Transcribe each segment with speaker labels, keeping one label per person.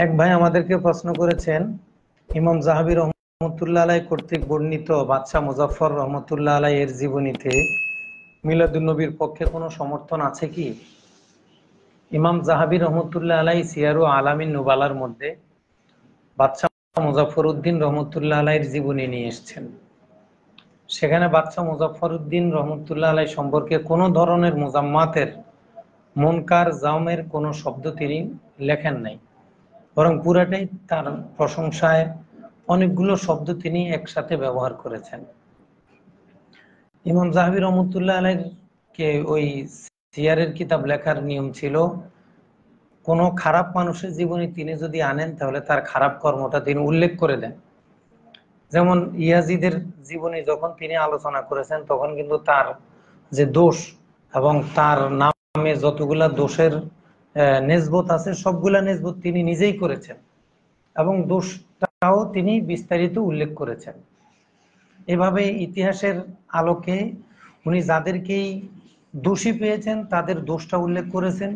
Speaker 1: এক ভাই আমাদেরকে প্রশ্ন করেছেন, ইমাম জাহাবী রহমতুল্লাহ আলাই কর্তৃক বর্ণিত বাদশাহ মুজাফফর রহমতুল্লাহ আলাই এর জীবনীতে মিলাদুন্নবীর পক্ষে কোনো সমর্থন আছে কি? ইমাম জাহাবী রহমতুল্লাহ আলাই সিয়ারু আলামিন নুবালার মধ্যে বাদশাহ মুজাফফর উদ্দিন রহমতুল্লাহ আলাইয়ের জীবনী নিয়ে এসেছেন। সেখানে বাদশাহ মুজাফফর উদ্দিন রহমতুল্লাহ আলাই সম্পর্কে কোনো ধরনের মুজাম্মাতের, মুনকার জামের কোনো শব্দ তিনি লেখেন নাই, বরং পুরাটাই তার প্রশংসায় অনেকগুলো শব্দ তিনি একসাথে ব্যবহার করেছেন। ইমাম জাহাবী রহমতুল্লাহ আলাইকে ওই সিয়ারের কিতাব লেখার নিয়ম ছিল, কোনো খারাপ মানুষের জীবনী তিনি যদি আনেন তাহলে তার খারাপ কর্মটা তিনি উল্লেখ করে দেন। যেমন ইয়াজিদের জীবনী যখন তিনি আলোচনা করেছেন তখন কিন্তু তার যে দোষ এবং তার নামে যতগুলা দোষের নেসবত আছে সবগুলা নেসবত তিনি নিজেই করেছেন এবং দোষটাও তিনি বিস্তারিত উল্লেখ করেছেন। এভাবে ইতিহাসের আলোকে উনি যাদেরকেই দোষী পেয়েছেন তাদের দোষটা উল্লেখ করেছেন,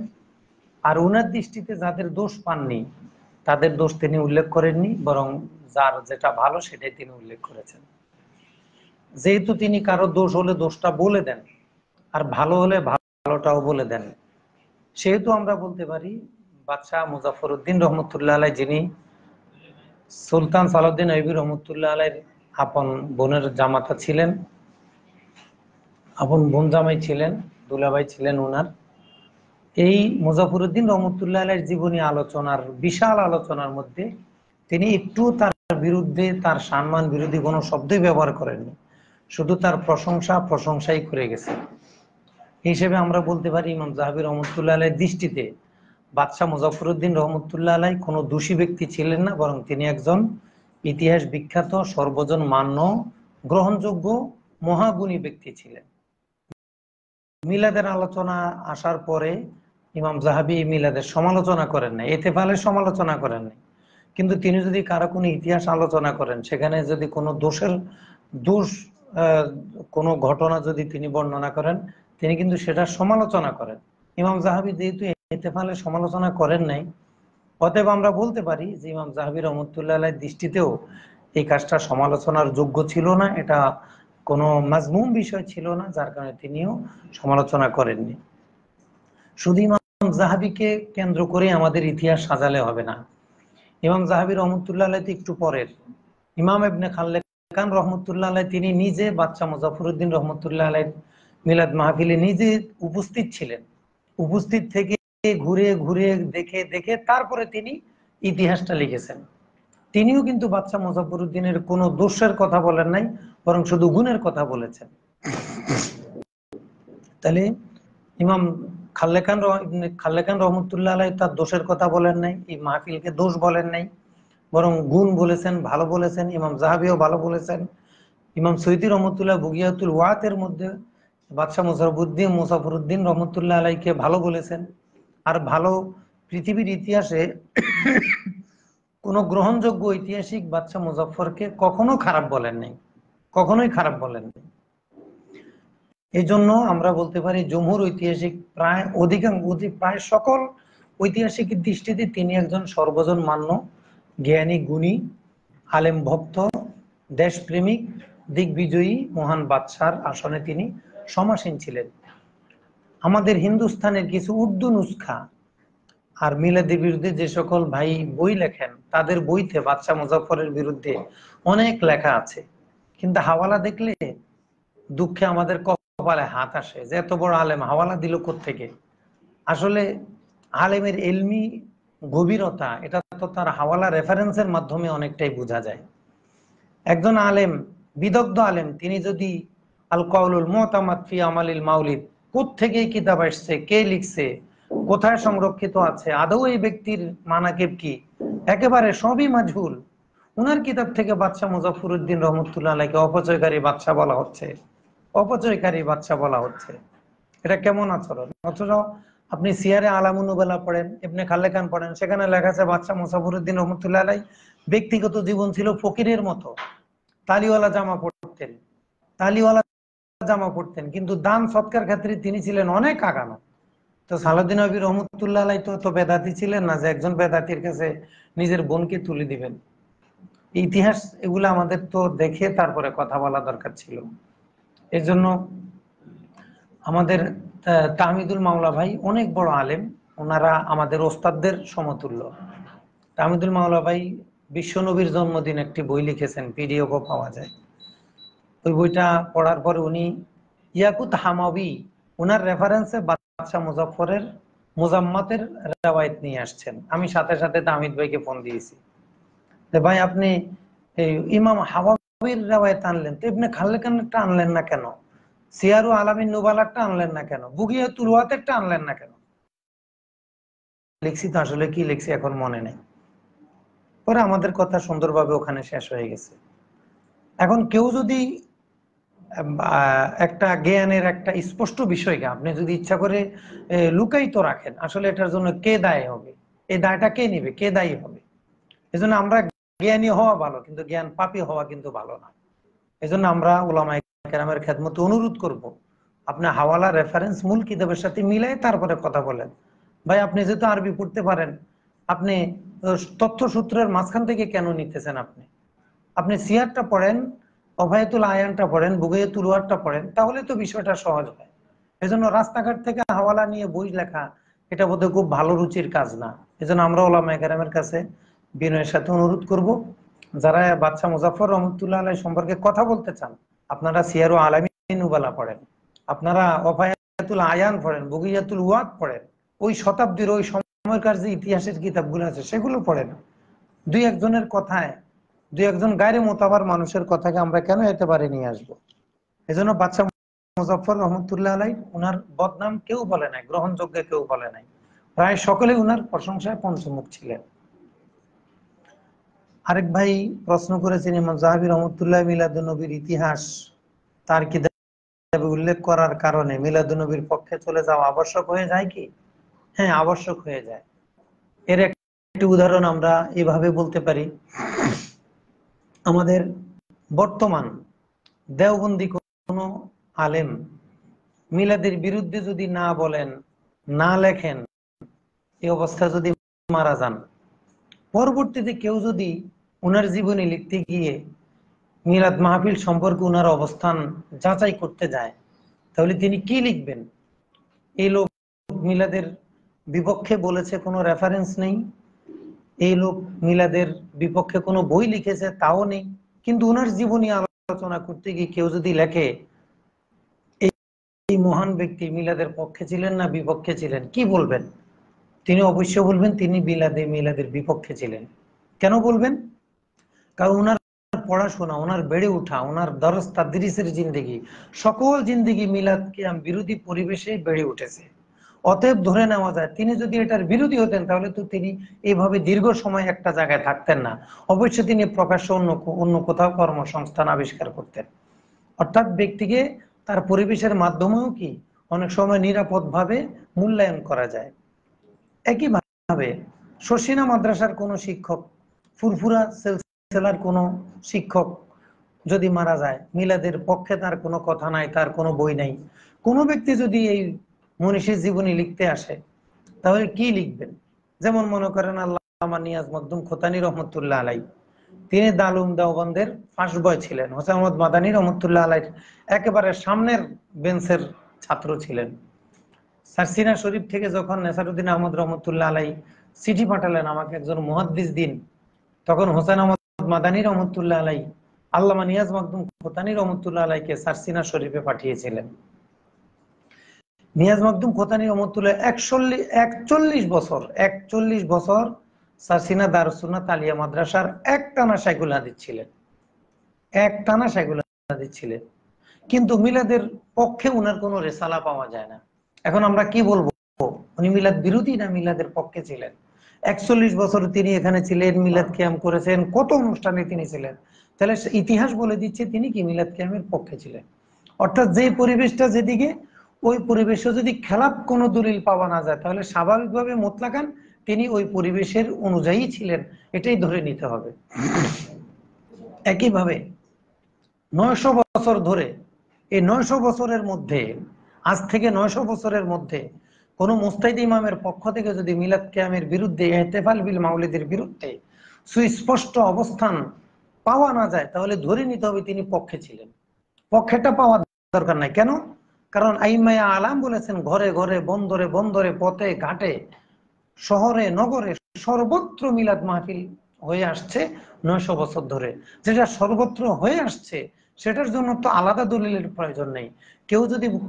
Speaker 1: আর উনার দৃষ্টিতে যাদের দোষ পাননি তাদের দোষ তিনি উল্লেখ করেননি, বরং যার যেটা ভালো সেটাই তিনি উল্লেখ করেছেন। যেহেতু তিনি কারো দোষ হলে দোষটা বলে দেন আর ভালো হলে ভালোটাও বলে দেন, সেহেতু আমরা বলতে পারি বাদশাহ মুজাফফর উদ্দিন রহমতুল্লাহ আলাই, যিনি সুলতান সালাউদ্দিন আইয়ুবী রহমতুল্লাহ আলাইয়ের আপন বোনের জামাতা ছিলেন, আপন বোন জামাই ছিলেন, দুলাভাই ছিলেন উনার, এই মুজাফফর উদ্দিন রহমতুল্লাহ আলাইয়ের জীবনী আলোচনার বিশাল আলোচনার মধ্যে তিনি একটু তার বিরুদ্ধে, তার সম্মান বিরোধী কোনো শব্দই ব্যবহার করেননি, শুধু তার প্রশংসাই করে গেছেন। হিসেবে আমরা বলতে পারি ইমাম জাহাবী রহমতুল্লাহ আলাইয়ের দৃষ্টিতে বাদশাহ মুজাফফর উদ্দিন রহমতুল্লাহ আলাই কোনো দোষী ব্যক্তি ছিলেন না, বরং তিনি একজন ইতিহাস বিখ্যাত, সর্বজন মান্য, গ্রহণযোগ্য, মহাগুণী ব্যক্তি ছিলেন। মিলাদের আলোচনা আসার পরে ইমাম জাহাবী মিলাদের সমালোচনা করেন নাই, ইতেফালের সমালোচনা করেন নাই, কিন্তু তিনি যদি কারো কোনো ইতিহাস আলোচনা করেন, সেখানে যদি কোনো দোষ কোনো ঘটনা যদি তিনি বর্ণনা করেন, তিনি কিন্তু সেটার সমালোচনা করেন। ইমাম জাহাবী যেহেতু ইতেফালের সমালোচনা করেন নাই, অতএব আমরা বলতে পারি যে ইমাম জাহাবী রহমতুল্লাহ আলাইহির দৃষ্টিতেও এই কাজটা সমালোচনার যোগ্য ছিল না, এটা কোনো মাজমুম বিষয় ছিল না, যার কারণে তিনিও সমালোচনা করেননি। শুধু ইমাম জাহাবীকে কেন্দ্র করে আমাদের ইতিহাস সাজালে হবে না। ইমাম জাহাবী রহমতুল্লাহ আলাইহি একটু পরের ইমাম ইবনে খাল্লেকান রহমতুল্লাহ আলাইহি, তিনি নিজে বাদশাহ মুজাফফর উদ্দিন রহমতুল্লাহ আলাইহির মিলাদ মাহফিলে নিজে উপস্থিত ছিলেন। উপস্থিত থেকে ঘুরে ঘুরে দেখে দেখে তারপরে তিনি ইতিহাসটা লিখেছেন। তিনিও কিন্তু বাদশাহ মুজাফফর উদ্দিনের কোনো দোষের কথা বলেন নাই, বরং শুধু গুণের কথা বলেছেন। তাহলে ইমাম খাল্লেকান রহমতুল্লাহ আলাইহি তার দোষের কথা বলেন নাই, এই মাহফিলকে দোষ বলেন নাই, বরং গুণ বলেছেন, ভালো বলেছেন। ইমাম জাহাবীও ভালো বলেছেন। ইমাম সৈয়দী রহমতুল্লাহ বুগিয়াতুল ওয়াতের মধ্যে বাদশাহ মুজাফফর উদ্দিন রহমতুল্লাহ আলাইকে ভালো বলেছেন। আর ভালো, পৃথিবীর ইতিহাসে কোনো গ্রহণযোগ্য ঐতিহাসিক বাদশাহ মুজাফফরকে কখনো খারাপ বলেন নাই, কখনোই খারাপ বলেন নাই। এই জন্য আমরা বলতে পারি জমহুর ঐতিহাসিক, প্রায় সকল ঐতিহাসিকের দৃষ্টিতে তিনি একজন সর্বজন মান্য, জ্ঞানী, গুণী, আলেম, ভক্ত, দেশপ্রেমিক, দিগ্বিজয়ী মহান বাদশার আসনে তিনি সমাসীন ছিলেন। আমাদের হিন্দুস্তানের কিছু উর্দু নুসখা আর মিলাদের বিরুদ্ধে যে সকল ভাই বই লেখেন, তাদের বইতে বাদশাহ মুজাফফরের বিরুদ্ধে অনেক লেখা আছে, কিন্তু হাওয়ালা দেখলে দুঃখে আমাদের কপালে হাত আসে যে এত বড় আলেম হাওয়ালা দিল কোত্থেকে। আসলে আলেমের এলমি গভীরতা, এটা তো তার হাওয়ালা রেফারেন্সের মাধ্যমে অনেকটাই বোঝা যায়। একজন আলেম, বিদগ্ধ আলেম, তিনি যদি আল কাউলুল মুতামাদ ফি আমালিল মাউলিদ, কোত্থেকে কিতাব আসছে, কে লিখছে, কোথায় সংরক্ষিত আছে, আদৌ এই ব্যক্তির মানাকিব কি, একেবারে সবই মাজহুল। উনার কিতাব থেকে বাদশাহ মুজাফফর উদ্দিন রহমতুল্লাহ আলাইহিকে অপচয়কারী বাদশাহ বলা হচ্ছে, অপচয়কারী বাদশাহ বলা হচ্ছে। এটা কেমন আচরণ? অথচ আপনি সিয়ারে আলামুন নুবালা পড়েন, ইবনে খাল্লেকান পড়েন, সেখানে লেখা আছে বাদশাহ মুজাফফর উদ্দিন রহমতুল্লাহ আলাইহি ব্যক্তিগত জীবন ছিল ফকিরের মতো, তালিওয়ালা জামা পড়তেন, তালিওয়ালা জামা পড়তেন, কিন্তু দান সৎকার ক্ষেত্রে তিনি ছিলেন অনেক আগানো। তো সালাউদ্দিন আইয়ুবী রহমতুল্লাহ আলাইহি তো বেদাতি ছিলেন না যে একজন বেদাতির কাছে নিজের বোনকে তুলে দিবেন। ইতিহাস এগুলো আমাদের তো দেখে তারপরে কথা বলা দরকার ছিল। এর জন্য আমাদের তাহমিদুল মাওলা ভাই অনেক বড় আলেম, ওনারা আমাদের ওস্তাদদের সমতুল্য। তাহমিদুল মাওলা ভাই বিশ্বনবীর জন্মদিন একটি বই লিখেছেন, পিডিএফও পাওয়া যায়। ওই বইটা পড়ার পরে উনি ইয়াকুত হামাবি ওনার রেফারেন্সে বাদশাহ মুজাফফরের মুজাম্মাতের রেওয়ায়েত নিয়ে আসছেন। আমি সাথে সাথে তাহমিদ ভাইকে ফোন দিয়েছি যে ভাই আপনি এই ইমাম হাওয়াবির রেওয়ায়েত আনলেন, তো ইবনে খালকানটা আনলেন না কেন? সিয়ারু আলামিন নুবালারটা আনলেন না কেন? বুগিয়াতুল ওয়াতেরটা আনলেন না কেন? লিখছি তো আসলে কি লিখছি এখন মনে নেই। পরে আমাদের কথা সুন্দরভাবে ওখানে শেষ হয়ে গেছে। এখন কেউ যদি একটা জ্ঞানের একটা স্পষ্ট বিষয়কে আপনি যদি ইচ্ছা করে লুকায়িত রাখেন, আসলে এটার জন্য কে দায়ী হবে? এই দায়টা কে নিবে? কে দায়ী হবে? এজন্য আমরা জ্ঞানী হওয়া ভালো, কিন্তু জ্ঞান পাপী হওয়া কিন্তু ভালো না। এজন্য আমরা উলামায়ে কেরামের খেদমতে অনুরোধ করব, আপনি হাওয়ালা রেফারেন্স মূল কিতাবের সাথে মিলাই তারপরে কথা বলেন। ভাই আপনি যেহেতু আরবি পড়তে পারেন, আপনি তথ্যসূত্রের মাঝখান থেকে কেন নিতেছেন? আপনি সিয়ারটা পড়েন, অভায়াতুল আয়ানটা পড়েন, বুগায়াতুল ওয়ারটা পড়েন, তাহলে তো বিষয়টা সহজ হয়। এজন্য রাস্তাঘাট থেকে হাওয়ালা নিয়ে বই লেখা এটা বোধহয় খুব ভালো রুচির কাজ না। এজন্য আমরা ওলামায়ে কেরামের কাছে বিনয়ের সাথে অনুরোধ করব, যারা বাদশাহ মুজাফফর রহমতুল্লাহ আলাইহি সম্পর্কে কথা বলতে চান, আপনারা সিয়ারু আলামিন নুবালা পড়েন, আপনারা অভায়াতুল আয়ান পড়েন, বুগিয়াতুল ওয়াদ পড়েন, ওই শতাব্দীর ওই সময়কার যে ইতিহাসের কিতাবগুলো আছে সেগুলো পড়েন। দুই একজনের কথায়, দুই একজন গায়রে মোতাবার মানুষের কথাকে আমরা কেন একেবারে নিয়ে আসবো? এজন্য বাদশাহ মুজাফফর রহমতুল্লাহ আলাই উনার বদনাম কেউ বলে নাই, গ্রহণযোগ্য কেউ বলে নাই, প্রায় সকলে উনার প্রশংসায় পঞ্চমুখ ছিলেন। আরেক ভাই প্রশ্ন করেছেন ইমাম যাহাবী রহমতুল্লাহ মিলাদুন নবীর ইতিহাস তার কিতাবে উল্লেখ করার কারণে মিলাদুন নবীর পক্ষে চলে যাওয়া আবশ্যক হয়ে যায় কি? হ্যাঁ, আবশ্যক হয়ে যায়। এর একটি উদাহরণ আমরা এভাবে বলতে পারি, আমাদের বর্তমান দেওবন্দি কোন আলেম মিলাদের বিরুদ্ধে যদি না বলেন, না লেখেন, এই অবস্থা যদি মারা যান, পরবর্তীতে কেউ যদি উনার জীবনী লিখতে গিয়ে মিলাদ মাহফিল সম্পর্কে উনার অবস্থান যাচাই করতে যায়, তাহলে তিনি কি লিখবেন? এই লোক মিলাদের বিপক্ষে বলেছে, কোনো রেফারেন্স নেই। এই লোক মিলাদের বিপক্ষে কোনো বই লিখেছে, তাও নেই। কিন্তু উনার জীবনী আলোচনা করতে গিয়ে কেউ যদি লেখে এই মহান ব্যক্তি মিলাদের পক্ষে ছিলেন না বিপক্ষে ছিলেন, কি বলবেন? তিনি অবশ্যই বলবেন তিনি মিলাদের বিপক্ষে ছিলেন। কেন বলবেন? কারণ ওনার পড়াশোনা, ওনার বেড়ে ওঠা, ওনার দরস তাদরিসের জিন্দেগি, সকল জিন্দেগি মিলাদ কিয়াম বিরোধী পরিবেশে বেড়ে উঠেছে। অতএব ধরে নেওয়া যায় তিনি যদি এটার বিরোধী হতেন, তাহলে তো তিনি এইভাবে দীর্ঘ সময় একটা জায়গায় থাকতেন না। অবশ্যই তিনি প্রকাশ্য অন্য কোথাও কর্মসংস্থান আবিষ্কার করতেন। অর্থাৎ ব্যক্তিকে তার পরিবেশের মাধ্যমেও কি অনেক সময় নিরাপদভাবে মূল্যায়ন করা যায়। একইভাবে শর্ষিনা মাদ্রাসার কোনো শিক্ষক, ফুরফুরা সেলসেলার কোনো শিক্ষক যদি মারা যায়, মিলাদের পক্ষে তার কোনো কথা নাই, তার কোনো বই নাই, কোনো ব্যক্তি যদি এই মনীষীর জীবনী লিখতে আসে, তাহলে কি লিখবেন? যেমন মনে করেন আল্লামা নিয়াজ মখদুম খোতানি রহমতুল্লাহ আলাই, তিনি দারুল দেওবন্দের ফার্স্ট বয় ছিলেন। হোসেন আহমদ মাদানী রহমতুল্লাহ আলাইহির একেবারে সামনের বেঞ্চের ছাত্র ছিলেন। সারসিনা শরীফ থেকে যখন নেসারউদ্দিন আহমদ রহমতুল্লাহ আলাই চিঠি পাঠালেন আমাকে একজন মুহাদ্দিস দিন, তখন হোসেন আহমদ মাদানী রহমতুল্লাহ আলাই আল্লামা নিয়াজ মখদুম খোতানি রহমতুল্লাহ আলাইকে সারসিনা শরীফে পাঠিয়েছিলেন। নিয়াজ মখদুম খোতানি রহমতুল্লাহ 41 বছর সারসিনা দারুস সুন্নাত আলিয়া মাদ্রাসার একটানা শাইখুল হাদিস ছিলেন, একটানা শাইখুল হাদিস ছিলেন। কিন্তু মিলাদের পক্ষে উনার কোনো রেসালা পাওয়া যায় না। এখন আমরা কি বলবো, উনি মিলাদ বিরোধী না মিলাদের পক্ষে ছিলেন? 41 বছর তিনি এখানে ছিলেন, মিলাদ কিয়াম করেছেন, কত অনুষ্ঠানে তিনি ছিলেন, তাহলে ইতিহাস বলে দিচ্ছে তিনি কি মিলাদ কিয়ামের পক্ষে ছিলেন। অর্থাৎ যে পরিবেশটা যেদিকে, ওই পরিবেশে যদি খেলাপ কোনো দলিল পাওয়া না যায়, তাহলে স্বাভাবিকভাবে মুতলাকান তিনি ওই পরিবেশের অনুযায়ী ছিলেন, এটাই ধরে নিতে হবে। একইভাবে 900 বছর ধরে, এই 900 বছরের মধ্যে, আজ থেকে 900 বছরের মধ্যে কোন মুস্তাহিদ ইমামের পক্ষ থেকে যদি মিলাদ কিয়ামের বিরুদ্ধে, ইহতিফাল বিল মাউলিদের বিরুদ্ধে সুস্পষ্ট অবস্থান পাওয়া না যায়, তাহলে ধরে নিতে হবে তিনি পক্ষে ছিলেন। পক্ষেটা পাওয়ার দরকার নাই। কেন? কারণ আইম্মায়ে আলাম বলেছেন, ঘরে ঘরে, বন্দরে বন্দরে, পথে ঘাটে, শহরে নগরে সর্বত্র মিলাদ মাহফিল হয়ে আসছে ৯০০ বছর ধরে। যেটা সর্বত্র হয়ে আসছে সেটার জন্য তো আলাদা দলিলের প্রয়োজন নেই।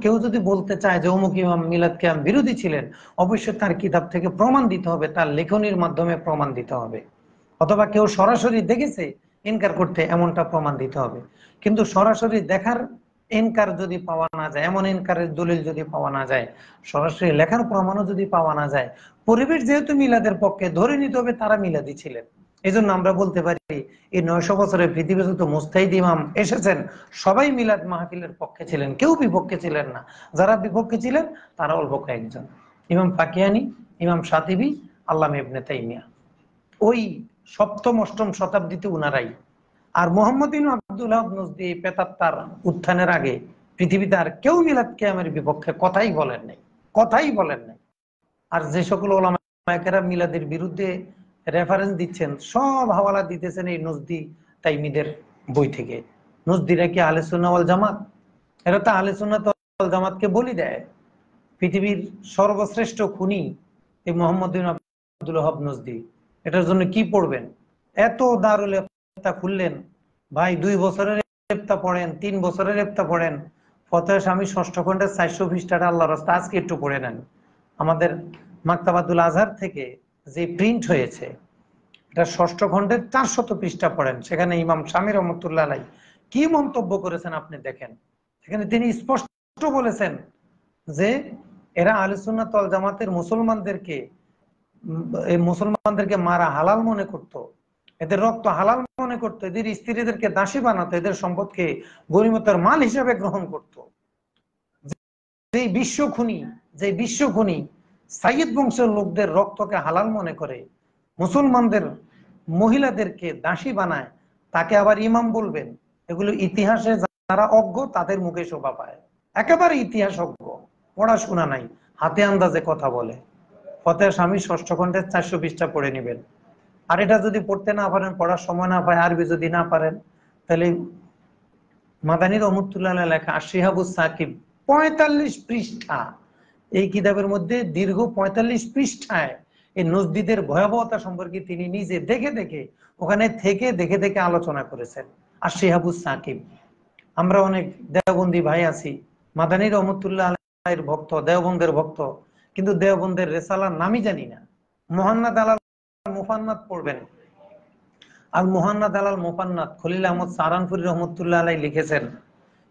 Speaker 1: কেউ যদি বলতে চায় যে অমুক ইমাম মিলাদ কিয়াম বিরোধী ছিলেন, অবশ্যই তার কিতাব থেকে প্রমাণ দিতে হবে, তার লেখনির মাধ্যমে প্রমাণ দিতে হবে, অথবা কেউ সরাসরি দেখেছে ইনকার করতে, এমনটা প্রমাণ দিতে হবে। কিন্তু সরাসরি দেখার ইনকার যদি পাওয়া না যায়, এমন ইনকারের দলিল যদি পাওয়া না যায়, সরাসরি লেখার প্রমাণও যদি পাওয়া না যায়, পরিবেশ যেহেতু মিলাদের পক্ষে, ধরে নিতে হবে তারা মিলাদি ছিলেন। এই জন্য আমরা বলতে পারি এই ৯০০ বছরের পৃথিবীতে যত মুস্তাহিদ ইমাম এসেছেন সবাই মিলাদ মাহফিলের পক্ষে ছিলেন, কেউ বিপক্ষে ছিলেন না। যারা বিপক্ষে ছিলেন তারা অল্প কয়েকজন, ইমাম ফাকিহানি, ইমাম শাতিবি, আল্লামা ইবনে তাইমিয়া, ওই সপ্তম অষ্টম শতাব্দীতে উনারাই। আর মুহাম্মদ বিন আব্দুল ওয়াহাব নজদি পেতাত্তার উত্থানের আগে পৃথিবীতে আর কেউ মিলাদ কিয়ামের বিপক্ষে কথাই বলেন নাই, কথাই বলেন নাই। আর যে সকল ওলামা কেরাম মিলাদের বিরুদ্ধে রেফারেন্স দিচ্ছেন, সব হাওয়ালা দিতেছেন এই নজদি তাইমিদের বই থেকে। নজদিরা কি আহলে সুন্নাহ ওয়াল জামাত? এরা তো আহলে সুন্নাত ওয়াল জামাতকে বলি দেয়। পৃথিবীর সর্বশ্রেষ্ঠ খুনি এই মুহাম্মদ বিন আব্দুল ওয়াহাব নজদি। এটার জন্য কি পড়বেন? এত দারুল ইফতা খুললেন ভাই, 2 বছরের ইফতা পড়েন, 3 বছরের ইফতা পড়েন। ফতোয়া স্বামী ষষ্ঠ খণ্ডের 400 পৃষ্ঠাটা আল্লাহর রাস্তা আজকে একটু পড়ে নেন। আমাদের মাকতাবাতুল আজহার থেকে যে প্রিন্ট হয়েছে, এটা ষষ্ঠ খণ্ডের 400 পৃষ্ঠা পড়েন। সেখানে ইমাম শামী রহমতুল্লাহ আলাইহি কি মন্তব্য করেছেন আপনি দেখেন। সেখানে তিনি স্পষ্ট বলেছেন যে এরা আহলে সুন্নাত ওয়াল জামাতের মুসলমানদেরকে মারা হালাল মনে করত, এদের রক্ত হালাল মনে করতো, এদের স্ত্রীদেরকে দাসী বানাতো, এদের সম্পদকে গনিমতের মাল হিসেবে গ্রহণ করত। যে বিশ্ব খুনি সাইয়্যিদ বংশের লোকদের রক্তকে হালাল মনে করে, মুসলমানদের মহিলাদেরকে দাসী বানায়, তাকে আবার ইমাম বলবেন? এগুলো ইতিহাসে যারা অজ্ঞ তাদের মুখে শোভা পায়। একেবারে ইতিহাস অজ্ঞ, পড়াশোনা নাই, হাতে আন্দাজে কথা বলে। ফতোয়া স্বামী ষষ্ঠ খণ্ডের 400 পৃষ্ঠা পড়ে নেবেন। আর এটা যদি পড়তে না পারেন, পড়ার সময় না পায়, আরবি যদি না পারেন, তাহলে মাদানী রহমতুল্লাহ লেখা আশিহাবুস সাকিব 45 পৃষ্ঠা, এই কিতাবের মধ্যে দীর্ঘ 45 পৃষ্ঠায় এই নজদিদের ভয়াবহতা সম্পর্কে তিনি নিজে দেখে দেখে, ওখানে থেকে দেখে দেখে আলোচনা করেছেন। আশিহাবুস সাকিব। আমরা অনেক দেওবন্দি ভাই আছি, মাদানী রহমতুল্লাহ আলাইহির ভক্ত, দেওবন্দের ভক্ত, কিন্তু দেওবন্দের রেসালার নামই জানি না। মুহান্নাদ আলাল মুফান্নাত পড়বেন। আল মুহান্নাদ আলাল মুফান্নাত খলিল আহমদ সাহারানপুরী রহমতুল্লাহ আলাইহি লিখেছেন।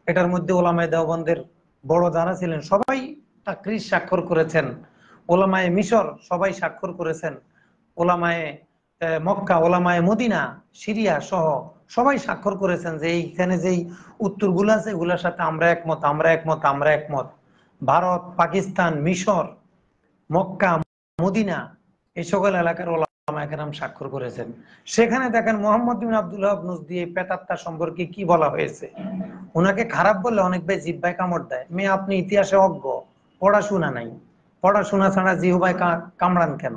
Speaker 1: এটার মধ্যে ওলামায়ে দেওবন্দের বড় যারা ছিলেন সবাই তাকরির স্বাক্ষর করেছেন। ওলামায়ে মিশর সবাই স্বাক্ষর করেছেন। ওলামায়ে মক্কা, ওলামায়ে মদিনা, সিরিয়া সহ সবাই স্বাক্ষর করেছেন যে এইখানে যেই উত্তরগুলো আছে এগুলোর সাথে আমরা একমত, আমরা একমত, আমরা একমত। ভারত, পাকিস্তান, মিশর, মক্কা, মদিনা, এই সকল এলাকার ওলামায়ে কেরাম স্বাক্ষর করেছেন। সেখানে দেখেন মুহাম্মদ বিন আব্দুল ওয়াহাব নজদি এই পেতাত্তা সম্পর্কে কি বলা হয়েছে। ওনাকে খারাপ বললে অনেক ভাই জিহ্বায় কামড় দেয়, মেয়ে আপনি ইতিহাসে অজ্ঞ, পড়াশোনা নাই, পড়াশোনা ছাড়া জিহ্বায় কামড়ান কেন?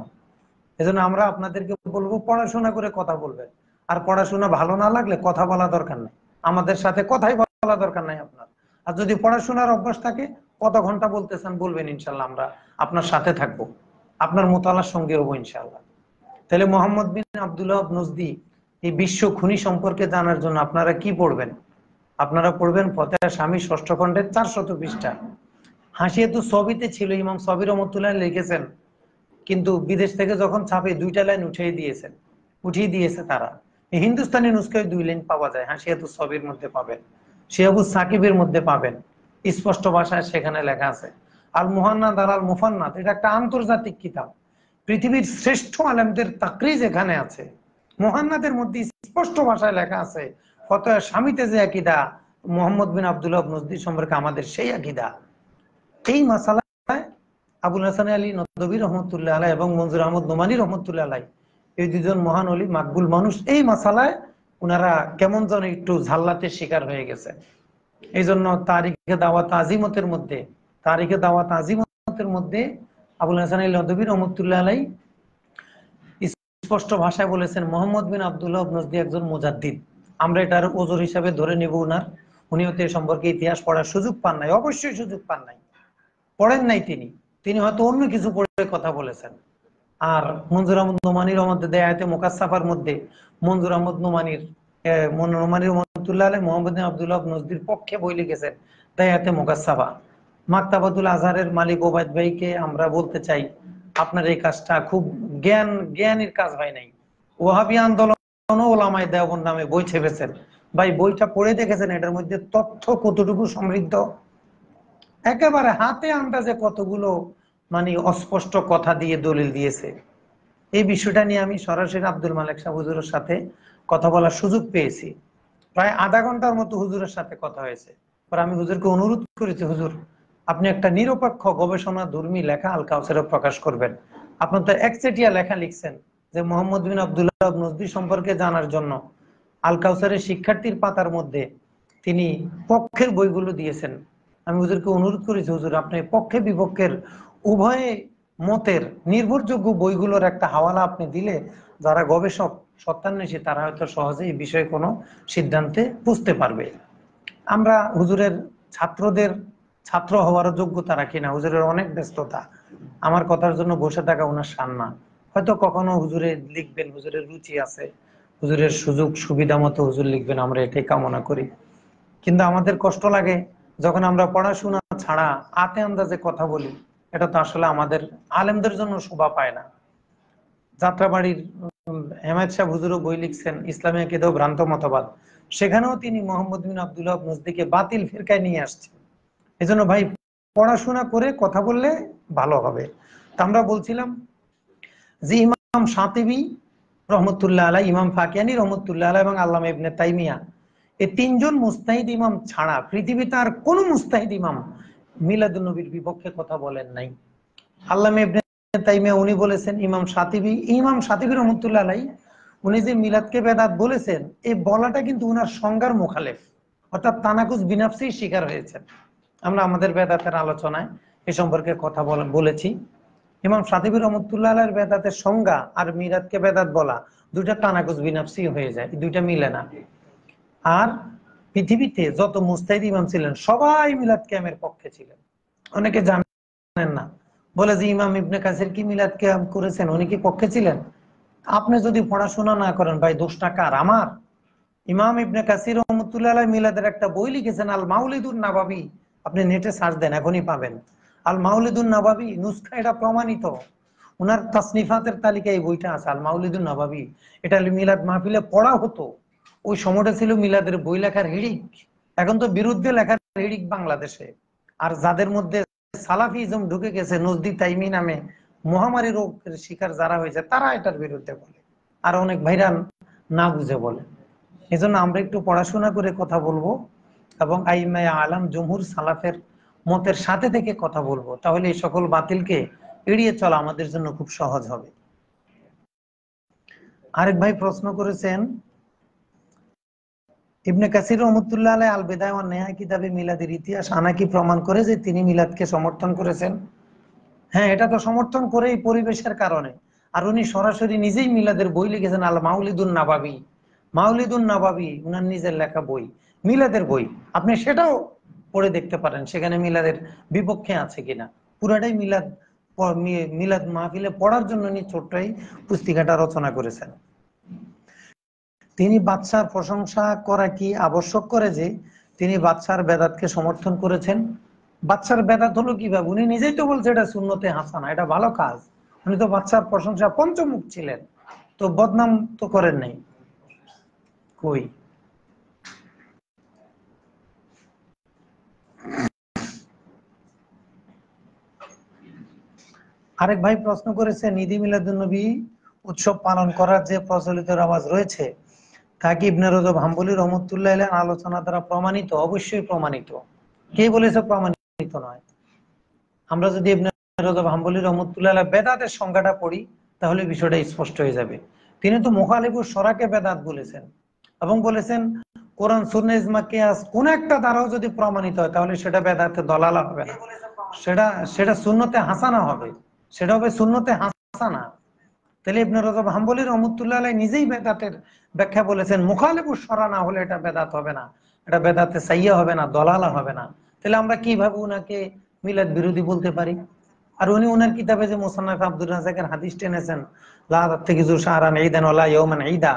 Speaker 1: এজন্য আমরা আপনাদেরকে বলবো পড়াশোনা করে কথা বলবেন। আর পড়াশোনা ভালো না লাগলে কথা বলা দরকার নাই, আমাদের সাথে কথাই বলা দরকার নাই আপনার। আর যদি পড়াশোনার অভ্যাস থাকে, কত ঘন্টা বলতেছেন বলবেন, ইনশাল্লাহ আমরা আপনার সাথে থাকবো, আপনার মোতালার সঙ্গে হবো ইনশাল্লাহ। তাহলে মোহাম্মদ বিন আব্দুল ওয়াহাব নজদি এই বিশ্ব খুনি সম্পর্কে জানার জন্য আপনারা কি পড়বেন? আপনারা পড়বেন ফতোয়া স্বামী ষষ্ঠ খণ্ডের 400 পৃষ্ঠা। হাসিয়াতুস সবিতে ছিল, ইমাম সবি রহমতুল্লাহ লিখেছেন, কিন্তু বিদেশ থেকে যখন ছাপে 2টা লাইন উঠিয়ে দিয়েছে তারা। হিন্দুস্তানি নুস্খায় 2 লাইন পাওয়া যায়, হাসিয়াতুস সবির মধ্যে পাবেন, শিহাবুস সাকিবের মধ্যে পাবেন, স্পষ্ট ভাষায় সেখানে লেখা আছে। আল মুহান্নাদ আলাল মুফান্নাত এটা একটা আন্তর্জাতিক কিতাব, পৃথিবীর শ্রেষ্ঠ আলেমদের তাকরিজ এখানে আছে। মুহান্নাদের মধ্যে স্পষ্ট ভাষায় লেখা আছে ফতোয়া স্বামীতে যে আকীদা মুহাম্মদ বিন আব্দুল ওয়াহাব নজদি সম্পর্কে আমাদের সেই আকীদা। এই মাসালায় আবুল হাসান আলী নদভী রহমতুল্লাহ আলাইহি এবং মনজুর আহমদ নোমানী রহমতুল্লাহ আলাইহি, এই দুজন মহান ওলি মাকবুল মানুষ, এই মাসালায় উনারা কেমন যেন একটু ঝাল্লাতের শিকার হয়ে গেছে। এই জন্য তারিখে দাওয়াত আজিমতের মধ্যে আবুল হাসান নদভী রহমতুল্লাহ আলাই স্পষ্ট ভাষায় বলেছেন মোহাম্মদ বিন আব্দুল্লাহ নজদি একজন মুজাদ্দিদ, আমরা এটার ওজোর হিসাবে ধরে নেব উনার। উনি হয়তো এ সম্পর্কে ইতিহাস পড়ার সুযোগ পান নাই, অবশ্যই সুযোগ পান নাই, পড়েন নাই তিনি, তিনি হয়তো অন্য কিছু পড়ে কথা বলেছেন। আর মঞ্জুর আহমদ নোমানির মধ্যে দেয়াতে মুকাসসাফার মধ্যে মঞ্জুর আহমদ নোমানির নোমানির রহমতুল্লাহ আলাই মোহাম্মদ বিন আব্দুল্লাহ নজদির পক্ষে বই লিখেছেন দেয়াতে মুকাসসাফা। মাকতাবাতুল আজহারের মালিক ওবায়দ ভাইকে আমরা বলতে চাই, আপনার এই কাজটা খুব জ্ঞানীর কাজ হয় নাই। ওয়াহাবি আন্দোলন ওলামায়ে দেওবন্দ নামে বই ছেপেছেন, ভাই বইটা পড়ে দেখেছেন এটার মধ্যে তথ্য কতটুকু সমৃদ্ধ, একেবারে হাতে আন্দাজে কতগুলো মানে অস্পষ্ট কথা দিয়ে দলিল দিয়েছে। এই বিষয়টা নিয়ে আমি সরাসরি আব্দুল মালেক সাহেব হুজুরের সাথে কথা বলার সুযোগ পেয়েছি, প্রায় আধা ঘন্টার মতো হুজুরের সাথে কথা হয়েছে। পরে আমি হুজুরকে অনুরোধ করেছি, হুজুর আপনি একটা নিরপেক্ষ গবেষণা ধর্মী লেখা আল কাউসারে প্রকাশ করবেন। আপনার তো একচেটিয়া লেখা লিখছেন যে মোহাম্মদ বিন আব্দুল্লাহ নজদি সম্পর্কে জানার জন্য আল কাউসারের শিক্ষার্থীর পাতার মধ্যে তিনি পক্ষের বইগুলো দিয়েছেন। আমি হুজুরকে অনুরোধ করেছি, হুজুর আপনি পক্ষে বিপক্ষের উভয় মতের নির্ভরযোগ্য বইগুলোর একটা হাওয়ালা আপনি দিলে যারা গবেষক সত্যান্বেষী তারা হয়তো সহজে এই বিষয়ে কোনো সিদ্ধান্তে বুঝতে পারবে। আমরা হুজুরের ছাত্রদের ছাত্র হওয়ার যোগ্যতা রাখি না, হুজুরের অনেক ব্যস্ততা, আমার কথার জন্য বসে থাকা ওনার শান না। হয়তো কখনো হুজুরে লিখবেন, হুজুরের রুচি আছে, হুজুরের সুযোগ সুবিধা মতো হুজুর লিখবেন, আমরা এটাই কামনা করি। কিন্তু আমাদের কষ্ট লাগে যখন আমরা পড়াশোনা ছাড়া আতে আন্দাজে কথা বলি, এটা তো আসলে আমাদের আলেমদের জন্য শোভা পায় না। যাত্রাবাড়ির হেমায়েত সাহেব হুজুরও বই লিখছেন ইসলামী আকীদা ও ভ্রান্ত মতবাদ, সেখানেও তিনি মোহাম্মদ বিন আব্দুল্লাহ নজদিকে বাতিল ফিরকায় নিয়ে আসছেন। এজন্য ভাই পড়াশোনা করে কথা বললে ভালো হবে। তা আমরা বলছিলাম যে ইমাম শাতিবী রহমতুল্লাহ আলাই, ইমাম ফাকিয়ানি রহমতুল্লাহ আলাই এবং আল্লামা ইবনে তাইমিয়া, এই তিনজন মুস্তাহিদ ইমাম ছাড়া পৃথিবীতে আর কোন মুস্তাহিদ ইমাম মিলাদুন নবীর বিপক্ষে কথা বলেন নাই। আল্লামা ইবনে তাইমিয়া উনি বলেছেন, ইমাম শাতিবী রহমতুল্লাহ আলাই উনি যে মিলাদকে বেদাত বলেছেন, এই বলাটা কিন্তু উনার সংজ্ঞার মুখালেফ, অর্থাৎ তানাকুজ বিনাফসির শিকার হয়েছেন। আমরা আমাদের বেদাতের আলোচনায় এ সম্পর্কে কথা বলেছি। ইমাম শাতিবী রহমতুল্লাহ আলাইহির বেদাতের সংজ্ঞা আর মিলাদকে বেদাত বলা দুইটা তানাকুজ বিনাফসি হয়ে যায়, দুইটা মিলে না। আর পৃথিবীতে যত মুস্তাহিদ ইমাম ছিলেন সবাই মিলাদ কিয়ামের পক্ষে ছিলেন। অনেকে জানেন না, বলে যে ইমাম ইবনে কাসির কি মিলাদ কিয়াম করেছেন, উনি কি পক্ষে ছিলেন? আপনি যদি পড়াশোনা না করেন ভাই দোষটা কার? আমার? ইমাম ইবনে কাসির রহমতুল্লাহ আলাইহি মিলাদের একটা বই লিখেছেন আল মাউলিদুন নাবাবী, আপনি নেটে সার্চ দেন এখনই পাবেন। আল মাউলিদুন নাবাবী নুসখা, এটা প্রমাণিত, উনার তাসনিফাতের তালিকায় এই বইটা আছে আল মাউলিদুন নাবাবী। এটা মিলাদ মাহফিলে পড়া হতো, ওই সময়টা ছিল মিলাদের বই লেখার হিড়িক। এখন তো বিরুদ্ধে লেখার হিড়িক বাংলাদেশে। আর যাদের মধ্যে সালাফিজম ঢুকে গেছে, নজদি তাইমি নামে মহামারী রোগের শিকার যারা হয়েছে তারা এটার বিরুদ্ধে বলে, আর অনেক ভাইরা না বুঝে বলে। এজন্য আমরা একটু পড়াশোনা করে কথা বলবো এবং আইমায়ে আলাম জমহুর সালাফের মতের সাথে থেকে কথা বলবো, তাহলে এই সকল বাতিলকে এড়িয়ে চলা আমাদের জন্য খুব সহজ হবে। আরেক ভাই প্রশ্ন করেছেন, ইবনে কাসির রহমতুল্লাহ আলাইহি আল বিদায়া ওয়ান নিহায়া কিতাবে মিলাদের ইতিহাস আনা কি প্রমাণ করে যে তিনি মিলাদকে সমর্থন করেছেন? হ্যাঁ, এটা তো সমর্থন করে এই পরিবেশের কারণে। আর উনি সরাসরি নিজেই মিলাদের বই লিখেছেন আল মাউলিদুন নাবাবী। মাউলিদুন নাবাবী উনার নিজের লেখা বই, মিলাদের বই, আপনি সেটাও পড়ে দেখতে পারেন সেখানে মিলাদের বিপক্ষে আছে কিনা। পুরাটাই মিলাদ মিলাদ মাহফিলে পড়ার জন্য উনি ছোট্ট এই পুস্তিকাটা রচনা করেছেন। তিনি বাদশার প্রশংসা করা কি আবশ্যক করে যে তিনি বাদশার বেদাতকে সমর্থন করেছেন? বাদশার বেদাত হলো কিভাবে? উনি নিজেই তো বলছে এটা সুন্নতে হাসানা, এটা ভালো কাজ। উনি তো বাদশার প্রশংসা পঞ্চমুখ ছিলেন, তো বদনাম তো করেন নাই। কই আরেক ভাই প্রশ্ন করেছেন, ঈদ মিলাদুন্নবী উৎসব পালন করার যে প্রচলিত রেওয়াজ রয়েছে তা কি ইবনে রজব হাম্বলী রহমতুল্লাহ আলাইহির আলোচনা দ্বারা প্রমাণিত? অবশ্যই প্রমাণিত। কে বলেছে প্রমাণিত নয়? আমরা যদি ইবনে রজব হাম্বলী রহমতুল্লাহ আলাইহি বেদাতের সংজ্ঞাটা পড়ি তাহলে বিষয়টা স্পষ্ট হয়ে যাবে। তিনি তো মুখালিফুস শরাকে বেদাত বলেছেন এবং বলেছেন কোরআন সুন্নাহ ইজমা কিয়াস কোন একটা দ্বারাও যদি প্রমাণিত হয় তাহলে সেটা বেদাতে দলালা হবে না, সেটা সেটা সুন্নতে হাসানা হবে। সেটা হবে সুন্নতে হাসানা। তাহলে ইবনে রজব হাম্বলী রহমতুল্লাহ আলাইহি নিজেই বেদাতের ব্যাখ্যা বলেছেন, মুখালিফুস শরা না হলে এটা বেদাত হবে না, এটা বেদাতে সাইয়্যা হবে না, দলালা হবে না। তাহলে আমরা কিভাবে উনাকে মিলাদ বিরোধী বলতে পারি? আর উনি উনার কিতাবে যে মুসান্নাফ আব্দুর রাজ্জাকের হাদিস টেনেছেন, লা তাত্তাখিযু শাহরান ঈদান ওয়ালা ইয়াওমান ঈদা,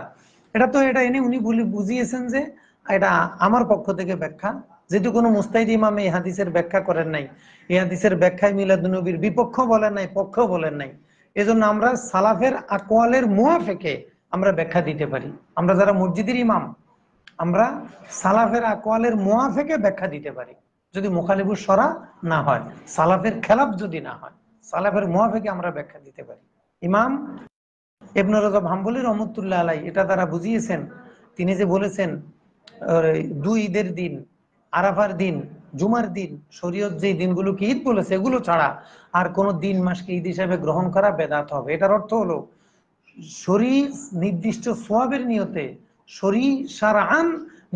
Speaker 1: এটা এনে উনি বুঝিয়েছেন যে এটা আমার পক্ষ থেকে ব্যাখ্যা। যেহেতু কোনো মুস্তাহিদ ইমাম এই হাদিসের ব্যাখ্যা করেন নাই, এই হাদিসের ব্যাখ্যায় মিলাদুন নবীর বিপক্ষ বলেন নাই, পক্ষ বলেন নাই, এজন্য আমরা সালাফের আকওয়ালের মুয়াফিকে আমরা ব্যাখ্যা দিতে পারি। আমরা যারা মসজিদের ইমাম, আমরা সালাফের আকওয়ালের মুয়াফিকে ব্যাখ্যা দিতে পারি, যদি মুখালিফুস শরা না হয়, সালাফের খেলাফ যদি না হয়, সালাফের মুয়াফিকে আমরা ব্যাখ্যা দিতে পারি। ইমাম ইবনে রজব হাম্বলী রহমতুল্লাহ আলাইহি এটা তারা বুঝিয়েছেন। তিনি যে বলেছেন দুই ঈদের দিন, আরাফার দিন, জুমার দিন, শরীয়ত যে দিনগুলোকে ঈদ বলেছে এগুলো ছাড়া আর কোন দিন মাসকে ঈদ হিসাবে গ্রহণ করা বেদাত হবে। এটার অর্থ হলো শরীর নির্দিষ্ট সোয়াবের নিয়তে, শরীর শারআন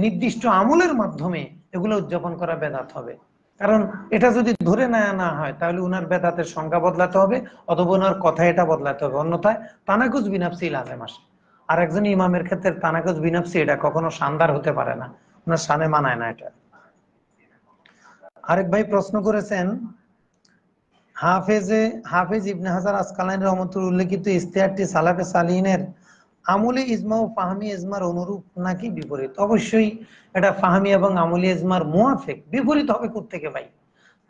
Speaker 1: নির্দিষ্ট আমলের মাধ্যমে এগুলো উদযাপন করা বেদাত হবে। কারণ এটা যদি ধরে না হয় তাহলে উনার বেদাতের সংজ্ঞা বদলাতে হবে, অথবা ওনার কথা এটা বদলাতে হবে, অন্যথায় তানাকুজ বিনাফসি লাজেম আসে। আর একজন ইমামের ক্ষেত্রে তানাকুজ বিনাফসি এটা কখনো শানদার হতে পারে না, ওনার শানে মানায় না এটা। আরেক ভাই প্রশ্ন করেছেন, হাফেজ ইবনে হাজার আসকালানী রহমতুল্লাহ উল্লেখিত ইস্তেহারটি সালাফে সালিহিনের আমলি ইজমা ও ফাহমি ইজমার অনুরূপ নাকি বিপরীত? অবশ্যই এটা ফাহমি এবং আমলি ইজমার মুয়াফিক। বিপরীত হবে কোত্থেকে ভাই?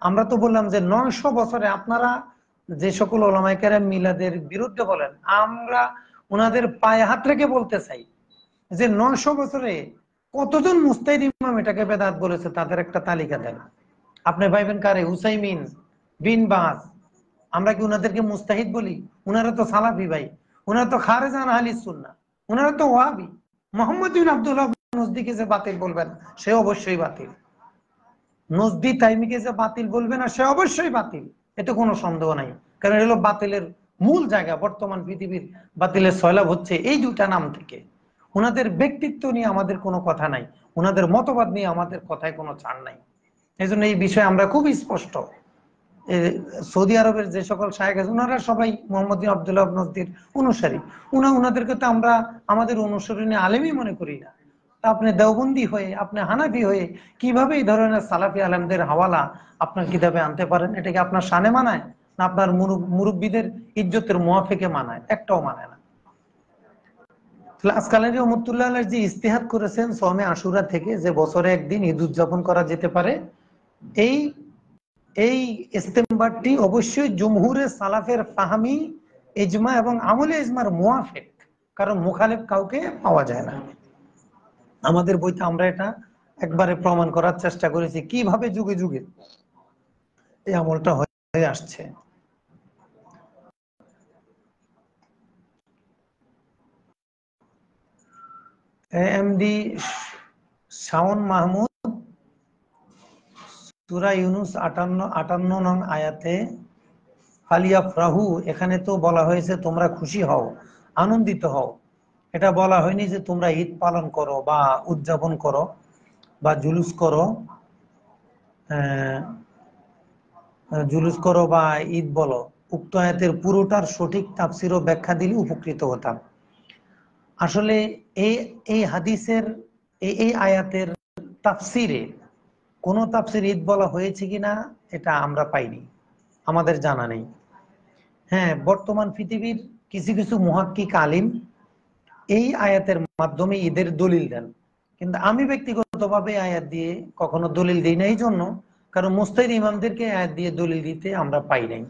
Speaker 1: আমরা তো বললাম যে 900 বছরে আপনারা যে সকল ওলামায়ে কেরাম মিলাদের বিরুদ্ধে বলেন, আমরা ওনাদের পায়ে হাত রেখে বলতে চাই যে 900 বছরে কতজন মুস্তাহিদ ইমাম এটাকে বেদাত বলেছে, তাদের একটা তালিকা দেন। আপনি ভাইবেন কারে? হুসাইমিন, বিন বাজ। আমরা কি উনাদেরকে মুস্তাহিদ বলি? উনারা তো সালাফি ভাই, উনারা তো খারেজান আহলিস সুন্নাহ, উনারা তো ওয়াহাবি। মোহাম্মদ বিন আব্দুল্লাহ নজদিকে যে বাতিল বলবেন সে অবশ্যই বাতিল, নজদি তাইমিকে যে বাতিল বলবে না সে অবশ্যই বাতিল, এতে কোনো সন্দেহ নাই। কারণ এগুলো বাতিলের মূল জায়গা। বর্তমান পৃথিবীর বাতিলের সয়লাভ হচ্ছে এই দুইটা নাম থেকে। উনাদের ব্যক্তিত্ব নিয়ে আমাদের কোনো কথা নাই, উনাদের মতবাদ নিয়ে আমাদের কথায় কোনো ছাড় নাই। এই জন্য এই বিষয়ে আমরা খুব স্পষ্ট। সৌদি আরবের যে সকল শায়েখ আছে ওনারা সবাই মোহাম্মদ বিন আব্দুল্লাহ নজদির অনুসারী। উনাদেরকে তো আমরা আমাদের অনুসরণীয় আলেমই মনে করি না। তা আপনি দেওবন্দি হয়ে, আপনি হানাফি হয়ে কিভাবে এই ধরনের সালাফি আলেমদের হাওয়ালা আপনার কিতাবে আনতে পারেন? এটা কি আপনার শানে মানায় না আপনার মুরব্বীদের ইজ্জতের মুয়াফিকে মানায়? একটাও মানায় না। আসকালানী রহমতুল্লাহ আলাইহি যে ইস্তেহাদ করেছেন সওমে আশুরা থেকে যে বছরে একদিন ঈদ উদযাপন করা যেতে পারে, এই এই ইস্তেমবাদটি অবশ্যই জমহুরে সালাফের ফাহমি ইজমা এবং আমলে ইজমার মুয়াফিক, কারণ মুখালিফ কাউকে পাওয়া যায় না। আমাদের বইতে আমরা এটা একবারে প্রমাণ করার চেষ্টা করেছি কিভাবে যুগে যুগে এই আমলটা হয়ে আসছে। এমডি শাওন মাহমুদ সূরা ইউনূস 58 নং আয়াতে ফালিয়াফরাহু, এখানে তো বলা হয়েছে তোমরা খুশি হও, আনন্দিত হও। এটা বলা হয়নি যে তোমরা ঈদ পালন করো বা উদযাপন করো বা জুলুস করো বা ঈদ বলো। উক্ত আয়াতের পুরোটার সঠিক তাফসীর ও ব্যাখ্যা দিলে উপকৃত হতাম। আসলে এই এই হাদিসের এই আয়াতের তাফসীরে কোন তাফসীর ঈদ বলা হয়েছে কিনা এটা আমরা পাইনি, আমাদের জানা নেই। হ্যাঁ, বর্তমান পৃথিবীর কিছু কিছু মুহাক্কিক আলিম এই আয়াতের মাধ্যমে ঈদের দলিল দেন, কিন্তু আমি ব্যক্তিগতভাবে আয়াত দিয়ে কখনো দলিল দিই না। এই জন্য কারণ মুস্তাহিদ ইমামদেরকে আয়াত দিয়ে দলিল দিতে আমরা পাই নাই।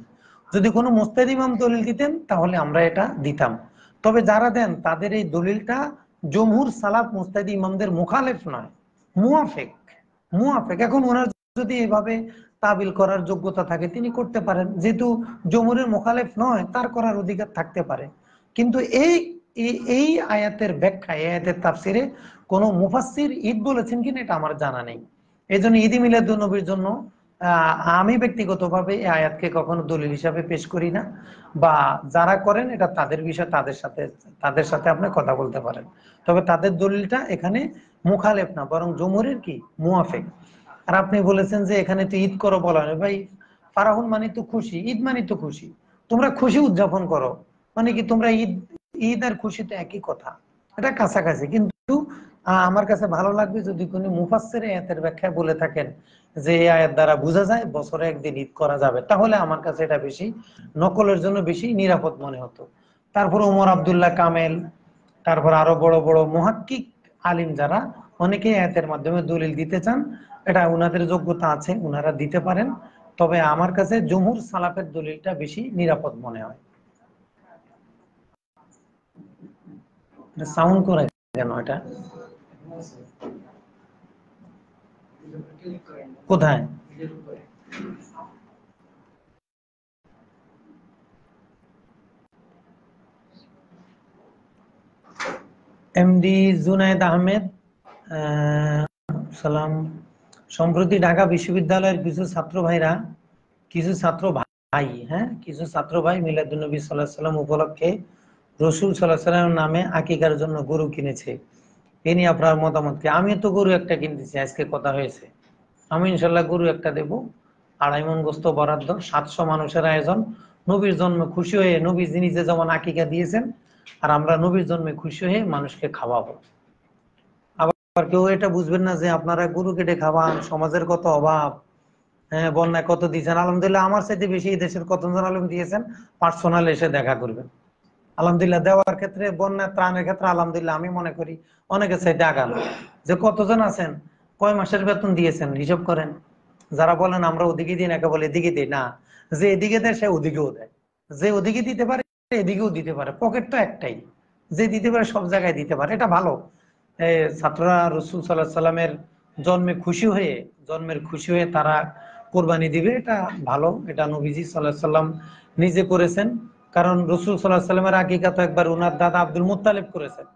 Speaker 1: যদি কোনো মুস্তাহিদ ইমাম দলিল দিতেন তাহলে আমরা এটা দিতাম। তবে যারা দেন তাদের এই দলিলটা জমহুর সালাফ মুস্তাহিদ ইমামদের মুখালেফ নয়, মুয়াফিক। এখন ওনার যদি এভাবে তাবিল করার যোগ্যতা থাকে তিনি করতে পারেন, যেহেতু জমহুরের মুখালেফ নয় তার করার অধিকার থাকতে পারে। কিন্তু এই আয়াতের ব্যাখ্যা, এই আয়াতের তাফসিরে কোন মুফাসসির ঈদ বলেছেন কিনা এটা আমার জানা নেই। এই জন্য ঈদ মিলাদুন নবীর জন্য আমি ব্যক্তিগতভাবে এই আয়াতকে কখনো দলিল হিসাবে পেশ করি না, বা যারা করেন এটা তাদের বিষয়, তাদের সাথে আপনি কথা বলতে পারেন। তবে তাদের দলিলটা এখানে মুখালেফ না, বরং জমহুরের কি মুয়াফিক। আর আপনি বলেছেন যে এখানে তো ঈদ করো বলা হয়, ভাই ফারাহুন মানে তো খুশি, ঈদ মানে তো খুশি। তোমরা খুশি উদযাপন করো, মানে কি তোমরা ঈদ ঈদ আর খুশি তো একই কথা, এটা কাছাকাছি। কিন্তু আমার কাছে ভালো লাগবে যদি কোনো মুফাসসির আয়াতের ব্যাখ্যায় বলে থাকেন যে এই আয়াত দ্বারা বোঝা যায় বছরে একদিন ঈদ করা যাবে, তাহলে আমার কাছে এটা বেশি নকলের জন্য বেশি নিরাপদ মনে হতো। তারপর ওমর আব্দুল্লাহ কামেল, তারপর আরো বড় বড় মুহাক্কিক আলিম যারা, অনেকে আয়াতের মাধ্যমে দলিল দিতে চান, এটা উনাদের যোগ্যতা আছে, উনারা দিতে পারেন। তবে আমার কাছে জমহুর সালাফের দলিলটা বেশি নিরাপদ মনে হয়। সাউন্ড করে কেন এটা? কোথায়? এমডি জুনায়েদ আহমেদ, সালাম। সম্প্রতি ঢাকা বিশ্ববিদ্যালয়ের কিছু ছাত্র ভাই, হ্যাঁ কিছু ছাত্র ভাই মিলাদুন্নবী সাল্লাল্লাহু আলাইহি সাল্লাম উপলক্ষে রসুল সাল্লাল্লাহু আলাইহি সাল্লামের নামে আকিকার জন্য গরু কিনেছে। এ নিয়ে আপনার মতামত কি? আমি তো গরু একটা কিনতেছি, আজকে কথা হয়েছে, আমি ইনশাল্লাহ গরু একটা দেব। 2.5 মণ গোস্ত বরাদ্দ, 700 মানুষের আয়োজন। নবীর জন্মে খুশি হয়ে, নবী নিজে যেমন আকিকা দিয়েছেন, আর আমরা নবীর জন্মে খুশি হয়ে মানুষকে খাওয়াবো। আবার কেউ এটা বুঝবেন না যে আপনারা গরু কেটে খাওয়ান, সমাজের কত অভাব, হ্যাঁ বন্যায় কত দিয়েছেন। আলহামদুলিল্লাহ আমার চাইতে বেশি এই দেশের কতজন আলম দিয়েছেন, পার্সোনাল এসে দেখা করবেন। আলহামদুলিল্লাহ দেওয়ার ক্ষেত্রে, বন্যা ত্রাণের ক্ষেত্রে আলহামদুলিল্লাহ আমি মনে করি অনেকের চাইতে আগান। যে কতজন আছেন, কয় মাসের বেতন দিয়েছেন হিসাব করেন। যারা বলেন আমরা ওদিকে দিই, একে বলে এদিকে দিই না, যে এদিকে দেয় সে ওদিকেও দেয়, যে ওদিকে দিতে পারে এদিকেও দিতে পারে, পকেট তো একটাই, যে দিতে পারে সব জায়গায় দিতে পারে, এটা ভালো। ছাত্ররা রসুল সাল্লাহ সাল্লামের জন্মের খুশি হয়ে তারা কোরবানি দিবে, এটা ভালো। এটা নবীজি সাল্লাহ সাল্লাম নিজে করেছেন, কারণ রসুল সাল্লাহ সাল্লামের আকিকা তো একবার উনার দাদা আব্দুল মুত্তালিব করেছেন।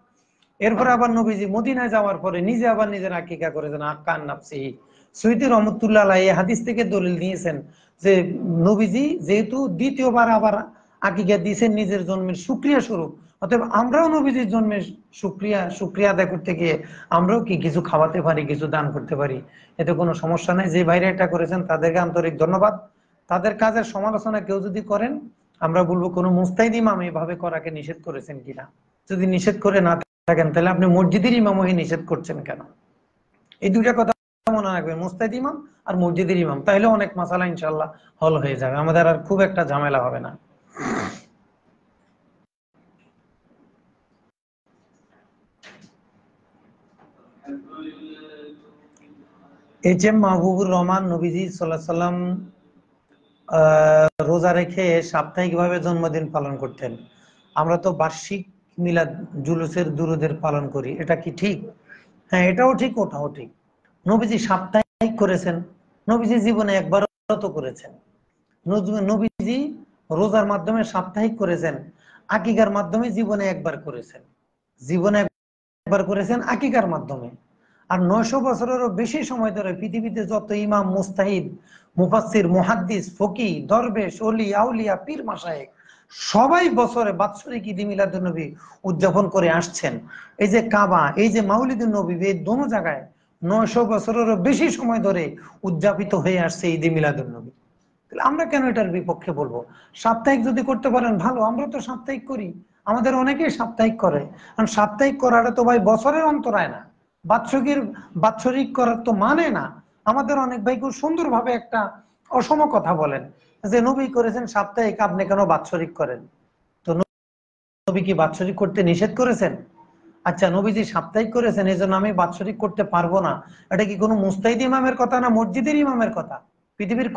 Speaker 1: এরপরে আবার নবীজি মদিনায় যাওয়ার পরে নিজে আবার নিজের আকিকা করেছেন, আক্কান নাফসিহি। সৈয়দ রহমতুল্লাহ আলাইহি এই হাদিস থেকে দলিল নিয়েছেন যে নবীজি যেহেতু দ্বিতীয়বার আবার আকিকা দিয়েছেন নিজের জন্মের শুকরিয়া স্বরূপ, অতএব আমরাও নবীজির জন্মের শুকরিয়া আদায় করতে গিয়ে আমরাও কি কিছু খাওয়াতে পারি, কিছু দান করতে পারি, এতে কোনো সমস্যা নেই। যে ভাইরা এটা করেছেন তাদেরকে আন্তরিক ধন্যবাদ। তাদের কাজের সমালোচনা কেউ যদি করেন, আমরা বলবো কোনো মুস্তাহিদ ইমাম এভাবে করাকে নিষেধ করেছেন কিনা। যদি নিষেধ করে না থাকেন, তাহলে আপনি মসজিদের ইমাম হয়ে নিষেধ করছেন কেন? এই দুইটা কথা মনে রাখবেন, মুস্তাহিদ ইমাম আর মসজিদের ইমাম, তাহলে অনেক মাসালা ইনশাল্লাহ হল হয়ে যাবে, আমাদের আর খুব একটা ঝামেলা হবে না। এইচ এম মাহবুবুর রহমান, নবীজি সাল্লাল্লাহু আলাইহি সাল্লাম রোজা রেখে সাপ্তাহিক ভাবে জন্মদিন পালন করতেন। আমরা তো বার্ষিক মিলাদ জুলুসের দুরুদের পালন করি, এটা কি ঠিক? হ্যাঁ এটাও ঠিক, ওটাও ঠিক। নবীজি সাপ্তাহিক করেছেন, নবীজি জীবনে একবারও তো করেছেন। নবীজি রোজার মাধ্যমে সাপ্তাহিক করেছেন, আকিকার মাধ্যমে জীবনে একবার করেছেন, জীবনে একবার করেছেন আকিকার মাধ্যমে। আর 900 বছরেরও বেশি সময় ধরে পৃথিবীতে যত ইমাম, মুস্তাহিদ, মুফাসসির, মুহাদ্দিস, ফকিহ, দরবেশ, ওলি, আউলিয়া, পীর, মাশায়েখ সবাই বছরে বাৎসরিক ঈদ মিলাদুন নবী উদযাপন করে আসছেন। এই যে কাবা, এই যে মাউলিদুন নবী, এই দোনো জায়গায় 900 বছরেরও বেশি সময় ধরে উদযাপিত হয়ে আসছে ঈদ মিলাদুন নবী। তাহলে আমরা কেন এটার বিপক্ষে বলবো? সাপ্তাহিক যদি করতে পারেন ভালো, আমরা তো সাপ্তাহিক করি, আমাদের অনেকেই সাপ্তাহিক করে। কারণ সাপ্তাহিক করাটা তো ভাই বছরের অন্তরায় না, বাৎসরিক করার তো মানে না। আমাদের অনেক ভাই খুব সুন্দরভাবে একটা অসম কথা বলেন যে নবী করেছেন সাপ্তাহিক, আপনি কেন বাৎসরিক করেন? তো নবী কি বাৎসরিক করতে নিষেধ করেছেন? আচ্ছা নবীজি সাপ্তাহিক করেছেন এই জন্য আমি বাৎসরিক করতে পারবো না, এটা কি কোনো মুস্তাহিদ ইমামের কথা না মসজিদের ইমামের কথা? পৃথিবীর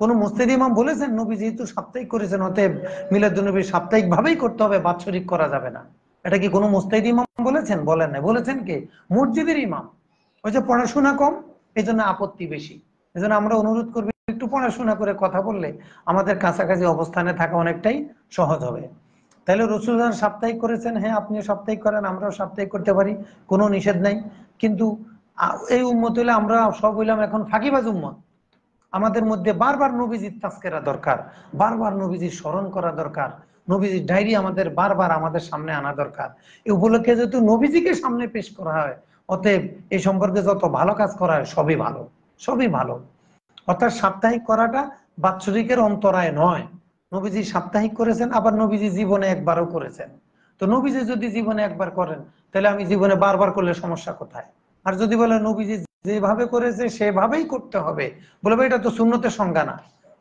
Speaker 1: কোন মুস্তাহিদ ইমাম বলেছেন নবী যেহেতু সাপ্তাহিক করেছেন অতএব মিলাদুন নবী সাপ্তাহিক ভাবেই করতে হবে, বাৎসরিক করা যাবে না? এটা কি কোনো মুস্তাহিদ ইমাম বলেছেন? বলেন না। বলেছেন কে? মসজিদের ইমাম। ওই যে পড়াশোনা কম, এই জন্য আপত্তি বেশি। এই জন্য আমরা অনুরোধ করবো একটু পড়াশোনা করে কথা বললে আমাদের কাছাকাছি অবস্থানে থাকা অনেকটাই সহজ হবে। তাহলে রসুল সাপ্তাহিক করেছেন, হ্যাঁ আপনিও সাপ্তাহিক করেন, আমরাও সাপ্তাহিক করতে পারি, কোনো নিষেধ নাই। কিন্তু এই উম্মত হইলে আমরা সব হইলাম এখন ফাঁকিবাজ উম্মত। আমাদের মধ্যে বারবার নবীজির তাজকিরা দরকার, বারবার নবীজির স্মরণ করা দরকার, নবীজির ডায়েরি আমাদের বারবার আমাদের সামনে আনা দরকার। এই উপলক্ষে যেহেতু নবীজিকে সামনে পেশ করা হয়, অতএব এই সম্পর্কে যত ভালো কাজ করা হয় সবই ভালো, সবই ভালো। অর্থাৎ সাপ্তাহিক করাটা বাৎসরিকের অন্তরায় নয়। নবীজি সাপ্তাহিক করেছেন, আবার নবীজি জীবনে একবারও করেছেন। তো নবীজি যদি জীবনে একবার করেন, তাহলে আমি জীবনে বারবার করলে সমস্যা কোথায়? আর যদি বলে নবীজি যেভাবে করেছে সেভাবেই করতে হবে, বলবে এটা তো সুন্নতের সংজ্ঞা না।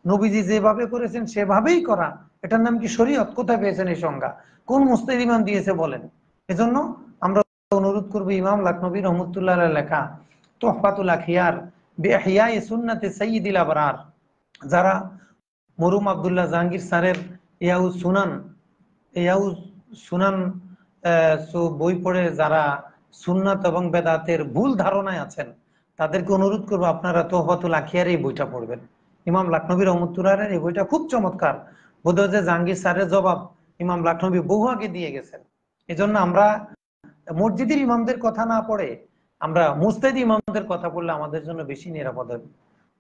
Speaker 1: নবীজি যেভাবে করেছেন সেভাবেই করা, এটার নাম কি শরীয়ত? কোথায় পেয়েছেন এই সংজ্ঞা? কোন মুস্তাহিদ ইমাম দিয়েছে বলেন? এজন্য আমরা অনুরোধ করবো, ইমাম লাকনবী রহমতুল্লাহ লেখা তোহফাতুল আখিয়ার বিইহয়াই সুন্নাতে সাইয়্যিদিল আবরার, যারা মরুম আব্দুল্লাহ জাহাঙ্গীর স্যারের ইয়াউজ সুনান, ইয়াউজ সুনান বই পড়ে যারা সুন্নাত এবং বেদাতের ভুল ধারণায় আছেন, তাদেরকে অনুরোধ করবো আপনারা তোহফাতুল আখিয়ার এই বইটা পড়বেন। ইমাম লাকনবী রহমতুল্লাহ এই বইটা খুব চমৎকার। বোধহয় যে জাহাঙ্গীর স্যারের জবাব ইমাম লাকনবী বহু আগে দিয়ে গেছেন। এজন্য আমরা মসজিদের ইমামদের কথা না পড়ে আমরা মুস্তাহিদ ইমামদের কথা বললে আমাদের জন্য বেশি নিরাপদ হবে।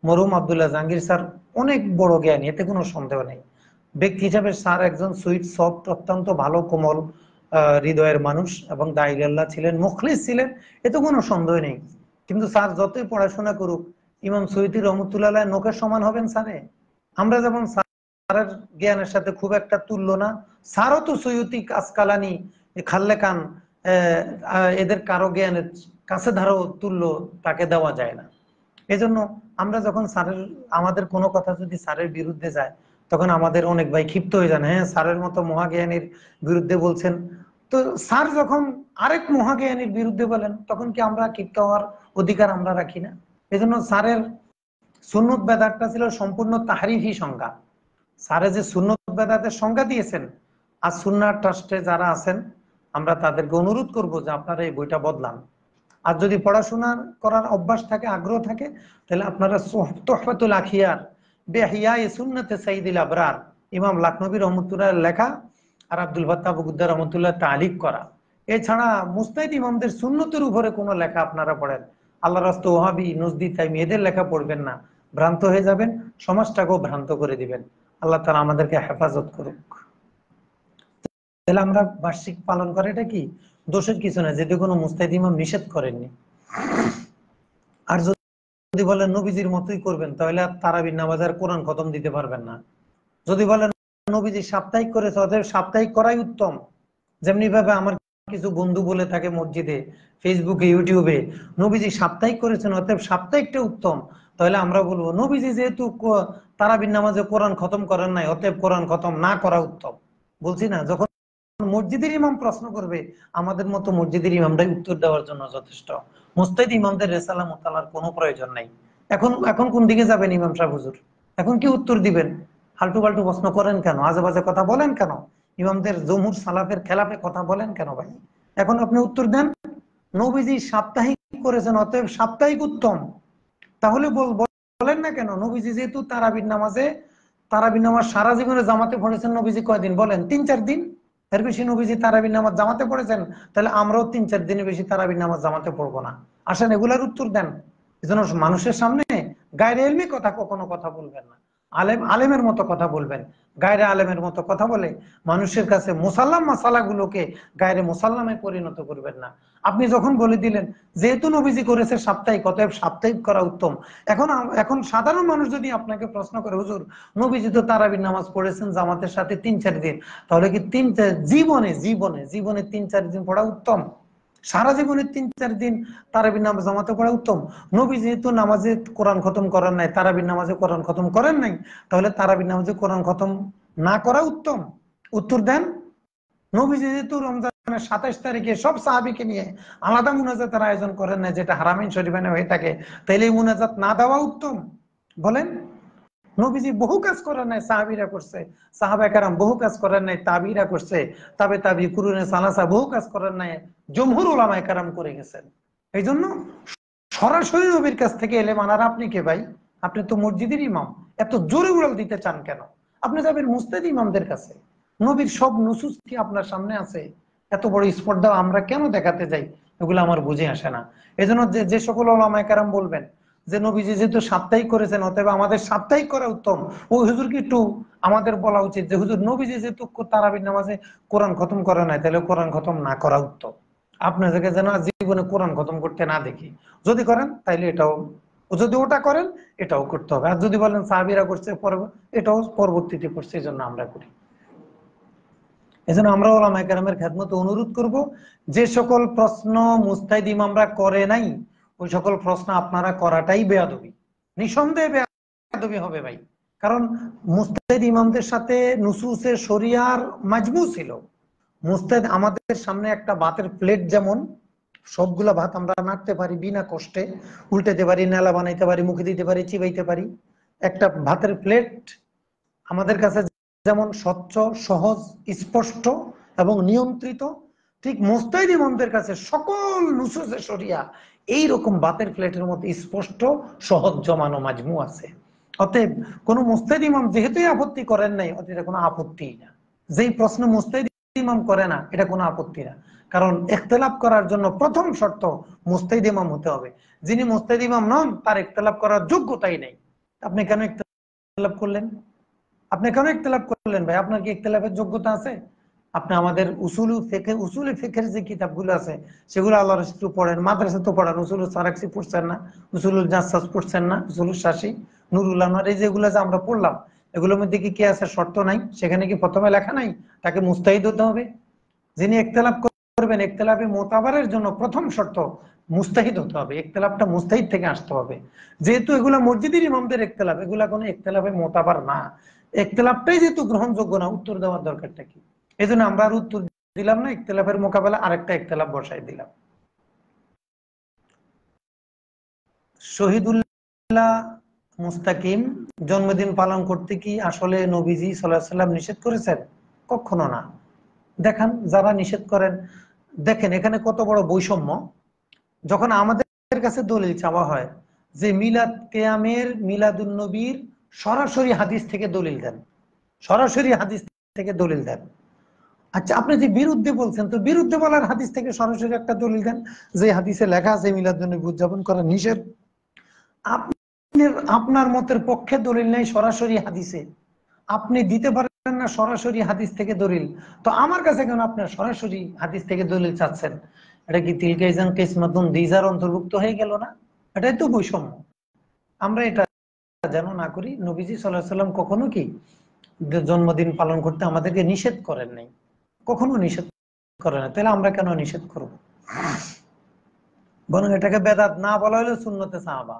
Speaker 1: মরহুম আব্দুল্লাহ জাহাঙ্গীর স্যার অনেক বড় জ্ঞানী, এতে কোনো সন্দেহ নেই। ব্যক্তি হিসাবে স্যার একজন সুইট সফট, অত্যন্ত ভালো কোমল হৃদয়ের মানুষ এবং দায়িল্লাহ ছিলেন, মুখলিস ছিলেন, এতে কোনো সন্দেহ নেই। কিন্তু স্যার যতই পড়াশোনা করুক, ইমাম সৈয়দি রহমতুল্লাহ নখের সমান হবেন স্যারে? আমরা যেমন স্যারের জ্ঞানের সাথে খুব একটা তুল্য না, স্যারও তো সৈয়দি আসকালানি, খাল্লেকান, এদের কারো জ্ঞানের কাছে ধারো তুল্য তাকে দেওয়া যায় না। এজন্য আমরা যখন স্যারের, আমাদের কোনো কথা যদি স্যারের বিরুদ্ধে যায়, তখন আমাদের অনেক ভাই ক্ষিপ্ত হয়ে যান, হ্যাঁ স্যারের মতো মহাজ্ঞানীর বিরুদ্ধে বলছেন। তো স্যার যখন আরেক মহাজ্ঞানীর বিরুদ্ধে বলেন, তখন কি আমরা ক্ষিপ্ত হওয়ার অধিকার আমরা রাখি না? এজন্য স্যারের সুন্নত বেদাতটা ছিল সম্পূর্ণ তাহরিফি সংজ্ঞা। স্যারে যে সুন্নত বেদাতের সংজ্ঞা দিয়েছেন, আর সুন্নাহ ট্রাস্টে যারা আছেন, আমরা তাদেরকে অনুরোধ করব যে আপনারা এই বইটা বদলান। আর যদি পড়াশোনা করার অভ্যাস থাকে, আগ্রহ থাকে, তাহলে আপনারা তোহফাতুল আখিয়ার বিইহয়াই সুন্নাতে সাইয়্যিদিল আবরার, ইমাম লাকনবী রহমতুল্লাহ লেখা আর আব্দুল ফাত্তাহ বুগুদ্দা রহমতুল্লাহ তালিক করা, এছাড়া মুস্তাহিদ ইমামদের সুন্নতের উপরে কোনো লেখা আপনারা পড়েন, আল্লাহ রাস্তা ওহাবি নজদি তাইমি এদের লেখা পড়বেন না, ভ্রান্ত হয়ে যাবেন, সমাজটাকেও ভ্রান্ত করে দিবেন। আল্লাহ তাআলা আমাদেরকে হেফাজত করুক। তাহলে আমরা বার্ষিক পালন করে এটা কি দোষের কিছু না, যদি কোনো মুস্তাহিদ ইমাম নিষেধ করেননি। আর যদি বলেন নবীজির মতোই করবেন, তাহলে আর তারাবির নামাজ আর কোরআন খতম দিতে পারবেন না। যদি বলেন নবীজি সাপ্তাহিক করেছে, অতএব সাপ্তাহিক করাই উত্তম, যেমনি ভাবে আমার কিছু বন্ধু বলে থাকে মসজিদে, ফেসবুকে, ইউটিউবে, নবীজি সাপ্তাহিক করেছেন অতএব সাপ্তাহিকটা উত্তম, তাহলে আমরা বলবো নবীজি যেহেতু তারাবির নামাজে কোরআন খতম করেন নাই, অতএব কোরআন খতম না করা উত্তম। বলছি না, যখন মসজিদের ইমাম প্রশ্ন করবে, আমাদের মতো মসজিদের ইমামরাই উত্তর দেওয়ার জন্য যথেষ্ট। মুস্তাহিদ ইমামদের রেসালা মোতালার কোনো প্রয়োজন নাই। এখন এখন কোন দিকে যাবেন ইমাম সাহেব হুজুর? এখন কি উত্তর দিবেন? হালটু পাল্টু প্রশ্ন করেন কেন? আজে বাজে কথা বলেন কেন? ইমামদের জমহুর সালাফের খেলাফে কথা বলেন কেন ভাই? এখন আপনি উত্তর দেন নবীজি সাপ্তাহিক করেছেন অতএব সাপ্তাহিক উত্তম। তাহলে বলেন না কেন নবীজি যেহেতু তারাবির নামাজ সারা জীবনে জামাতে পড়েছেন, নবীজি কয়দিন বলেন? 3-4 দিন। এর বেশি নবীজি তারাবির নামাজ জামাতে পড়েছেন, তাহলে আমরাও 3-4 দিনের বেশি তারাবির নামাজ জামাতে পড়বো না? আসেন এগুলার উত্তর দেন। এজন্য মানুষের সামনে গায়রে ইলমি কথা কখনো কথা বলবেন না, আলেমের মতো কথা বলবেন। গায়রে আলেমের মতো কথা বলে মানুষের কাছে মুসাল্লাম মাসালা গুলোকে গায়রে মুসাল্লামে পরিণত করবেন না। আপনি যখন বলে দিলেন যেহেতু নবীজি করেছে সাপ্তাহিক, অতএব সাপ্তাহিক করা উত্তম। এখন সাধারণ মানুষ যদি আপনাকে প্রশ্ন করে, হুজুর নবীজি তো তারাবির নামাজ পড়েছেন জামাতের সাথে 3-4 দিন, তাহলে কি জীবনে জীবনে জীবনে 3-4 দিন পড়া উত্তম? সারা জীবনে 3-4 দিন তারাবির নামাজ জামাতে পড়া উত্তম? নবী যেহেতু নামাজে কোরআন খতম করেন নাই, তারাবির নামাজে কোরআন খতম করেন নাই, তাহলে তারাবির নামাজে কোরআন খতম না করা উত্তম? উত্তর দেন। নবী যেহেতু রমজানের 27 তারিখে সব সাহাবীকে নিয়ে আলাদা মুনাজাতের আয়োজন করেন না, যেটা হারামাইন শরীফানে হয়ে থাকে, তাইলে এই মুনাজাত না দেওয়া উত্তম? বলেন। নবীজি বহু কাজ করেন নাই, সাহাবীরা করছে। সাহাবায়ে কেরাম বহু কাজ করেন নাই, তাবিরা করছে। তাবি কুরুনে সালাসা বহু কাজ করেন নাই, জমহুর উলামায়ে কেরাম করে গেছেন। এই জন্য সরাসরি নবীর কাছ থেকে এলে মানার আপনি কে ভাই? আপনি তো মসজিদের ইমাম, এত জোরে উড়াল দিতে চান কেন? আপনি যাবেন মুস্তাহিদ ইমামদের কাছে। নবীর সব নুসুস কি আপনার সামনে আছে? এত বড় স্পর্ধা আমরা কেন দেখাতে যাই? এগুলো আমার বুঝে আসে না। এজন্য যে সকল ওলামায়ে কেরাম বলবেন যে নবীজি যেহেতু সাপ্তাহিক করেছেন অতএব আমাদের সাপ্তাহিক করা উত্তম, ওই হুজুর কি একটু আমাদের বলা উচিত যে হুজুর নবীজি যেহেতু তারাবির নামাজে কোরআন খতম করে নাই, তাহলে কোরআন খতম না করা উত্তম। আপনাদেরকে যেন জীবনে কোরআন খতম করতে না দেখি, যদি করেন তাইলে এটাও ও যদি ওটা করেন এটাও করতে হবে, আর যদি বলেন সাহাবীরা করছে এটাও পরবর্তীতে করছে, এই জন্য আমরা করি। এই জন্য আমরা ওলামায়ে কেরামের খেদমতে অনুরোধ করব, যে সকল প্রশ্ন মুস্তাহিদ ইমামরা করে নাই ওই সকল প্রশ্ন আপনারা করাটাই বেয়াদবি, নিঃসন্দেহে বেয়াদবি হবে ভাই। কারণ মুস্তাহিদ ইমামদের সাথে নুসুসে শরিয়ার মাজমু ছিল। মুস্তাহিদ আমাদের সামনে একটা ভাতের প্লেট, যেমন সবগুলা ভাত আমরা নাড়তে পারি বিনা কষ্টে, উল্টাতে পারি, নেলা বানাইতে পারি, মুখে দিতে পারি, চিবাইতে পারি, একটা ভাতের প্লেট আমাদের কাছে যেমন স্বচ্ছ, সহজ, স্পষ্ট এবং নিয়ন্ত্রিত, ঠিক মুস্তাহিদ ইমামদের কাছে সকল নুসুসে শরিয়া এইরকম বাতের প্লেটের মধ্যে স্পষ্ট, সহজ, জমানো মাজমু আছে। অতএব কোন মুস্তাহিদ ইমাম যেহেতু আপত্তি করেন নাই, অতএব এটা কোনো আপত্তিই না। যেই প্রশ্ন মুস্তাহিদ ইমাম করে না এটা কোনো আপত্তি না, কারণ ইখতিলাফ করার জন্য প্রথম শর্ত মুস্তাহিদ ইমাম হতে হবে। যিনি মুস্তাহিদ ইমাম নন তার ইখতিলাফ করার যোগ্যতাই নেই। আপনি কেন ইখতিলাফ করলেন? আপনি কেন ইখতিলাফ করলেন ভাই? আপনার কি ইখতিলাফের যোগ্যতা আছে? আপনি আমাদের উসুল ফিকহের যে কিতাবগুলো আছে সেগুলো আল্লাহর রাসূল পড়েন, মাদ্রাসা তো পড়েন, উসুলুল সারাকসি পড়ছেন না, উসুলুল জাসাস পড়ছেন না, উসুলুল শাসি, নুরুল আনোয়ার, এই যেগুলো যে আমরা পড়লাম এগুলোর মধ্যে কি আছে শর্ত নাই? সেখানে কি প্রথমে লেখা নাই তাকে মুস্তাহিদ হতে হবে? যিনি ইখতিলাফ করবেন, ইখতিলাফে মোতাবারের জন্য প্রথম শর্ত মুস্তাহিদ হতে হবে, ইখতিলাফটা মুস্তাহিদ থেকে আসতে হবে। যেহেতু এগুলা মসজিদের ইমামদের ইখতিলাফ, এগুলা কোনো ইখতিলাফে মোতাবার না, ইখতিলাফটাই যেহেতু গ্রহণযোগ্য না, উত্তর দেওয়ার দরকারটা কি? এই জন্য আমরা আর উত্তর দিলাম না, ইখতিলাফের মোকাবেলা আরেকটা ইখতিলাফ বসাই দিলাম। শহীদুল্লাহ মুস্তাকিম জন্মদিন পালন করতে কি আসলে নবীজি সাল্লাল্লাহু আলাইহি সাল্লাম নিষেধ করেছেন? কখনো না। দেখান যারা নিষেধ করেন, দেখেন এখানে কত বড় বৈষম্য। যখন আমাদের কাছে দলিল চাওয়া হয় যে মিলাদ কিয়ামের, মিলাদুন নবীর সরাসরি হাদিস থেকে দলিল দেন, সরাসরি হাদিস থেকে দলিল দেন। আচ্ছা, আপনি যে বিরুদ্ধে বলছেন, তো বিরুদ্ধে বলার হাদিস থেকে সরাসরি একটা দলিল দেন যে হাদিসে লেখা আছে মিলাদুন নবী উদযাপন করা নিষেধ। আপনার মতের পক্ষে দলিল নেই সরাসরি হাদিসে, আপনি দিতে পারেন না সরাসরি হাদিস থেকে দলিল, তো আমার কাছে কেন আপনার সরাসরি হাদিস থেকে দলিল চাচ্ছেন? এটা কি তিলকাইজান কিসমাতুন দিজার অন্তর্ভুক্ত হয়ে গেল না? এটাই তো বৈষম্য। আমরা এটা যেন না করি। নবীজি সাল্লাল্লাহু আলাইহি সাল্লাম কখনো কি জন্মদিন পালন করতে আমাদেরকে নিষেধ করেন নাই, কখনো নিষেধ করেন না। তাহলে আমরা কেন নিষেধ করব? বরং এটাকে বেদাত না বলা হলে সুন্নতে সাহাবা।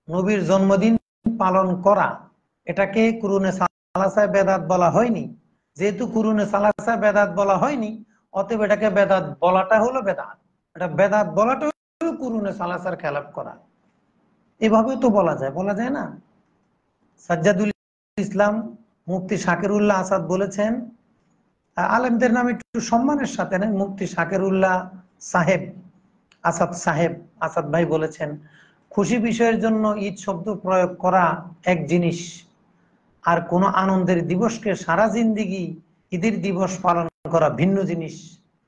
Speaker 1: নবীর জন্মদিন পালন করা এটাকে কুরুনে সালাসায় বেদাত বলা হয়নি। যেহেতু কুরুনে সালাসায় বেদাত বলা হয়নি, অতএব এটাকে বেদাত বলাটা হলো বেদাত। এটা বেদাত বলাটা হলো কুরুনে সালাসার খেলাফ করা। এভাবে তো বলা যায়, বলা যায় না? সাজ্জাদুল ইসলাম মুফতি শাকিরুল্লাহ আসাদ বলেছেন, আলেমদের নাম একটু সম্মানের সাথে নেন, মুফতি শাকিরুল্লাহ সাহেব আসাদ সাহেব, আসাদ ভাই বলেছেন, খুশি বিষয়ের জন্য ঈদ শব্দ প্রয়োগ করা এক জিনিস, আর কোন আনন্দের দিবসকে সারা জিন্দিগি ঈদের দিবস পালন করা ভিন্ন জিনিস।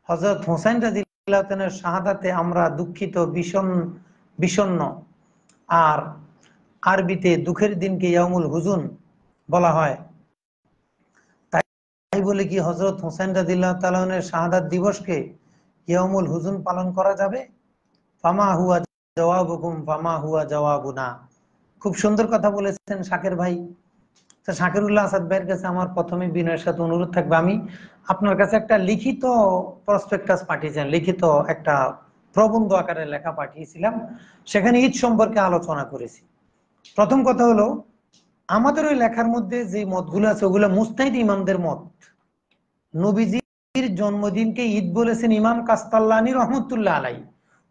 Speaker 1: হযরত হোসেন রাদিয়াল্লাহু তাআলার শাহাদাতে আমরা দুঃখিত, বিষণ্ণ। আর আরবিতে দুঃখের দিনকে ইয়াউমুল হুজুন বলা হয়। তাই বলে কি হযরত হোসেন রাদিয়াল্লাহু তাআলার শাহাদাত দিবসকে ইয়াউমুল হুজুন পালন করা যাবে? ফামা হুয়া জওয়াবুকুম ফামা হুয়া জওয়াবুনা। খুব সুন্দর কথা বলেছেন শাকির ভাই। তো শাকিরুল্লাহ আসাদ ভাইয়ের কাছে আমার প্রথমে বিনয়ের সাথে অনুরোধ থাকবে, আমি আপনার কাছে একটা লিখিত প্রসপেক্টাস পাঠিয়েছেন, লিখিত একটা প্রবন্ধ আকারে লেখা পাঠিয়েছিলাম, সেখানে ঈদ সম্পর্কে আলোচনা করেছি। প্রথম কথা হলো, আমাদের ওই লেখার মধ্যে যে মতগুলো আছে ওগুলো মুস্তাহিদ ইমামদের মত। নবীজির জন্মদিনকে ঈদ বলেছেন ইমাম কাস্তাল্লানী রহমতুল্লাহ আলাইহি,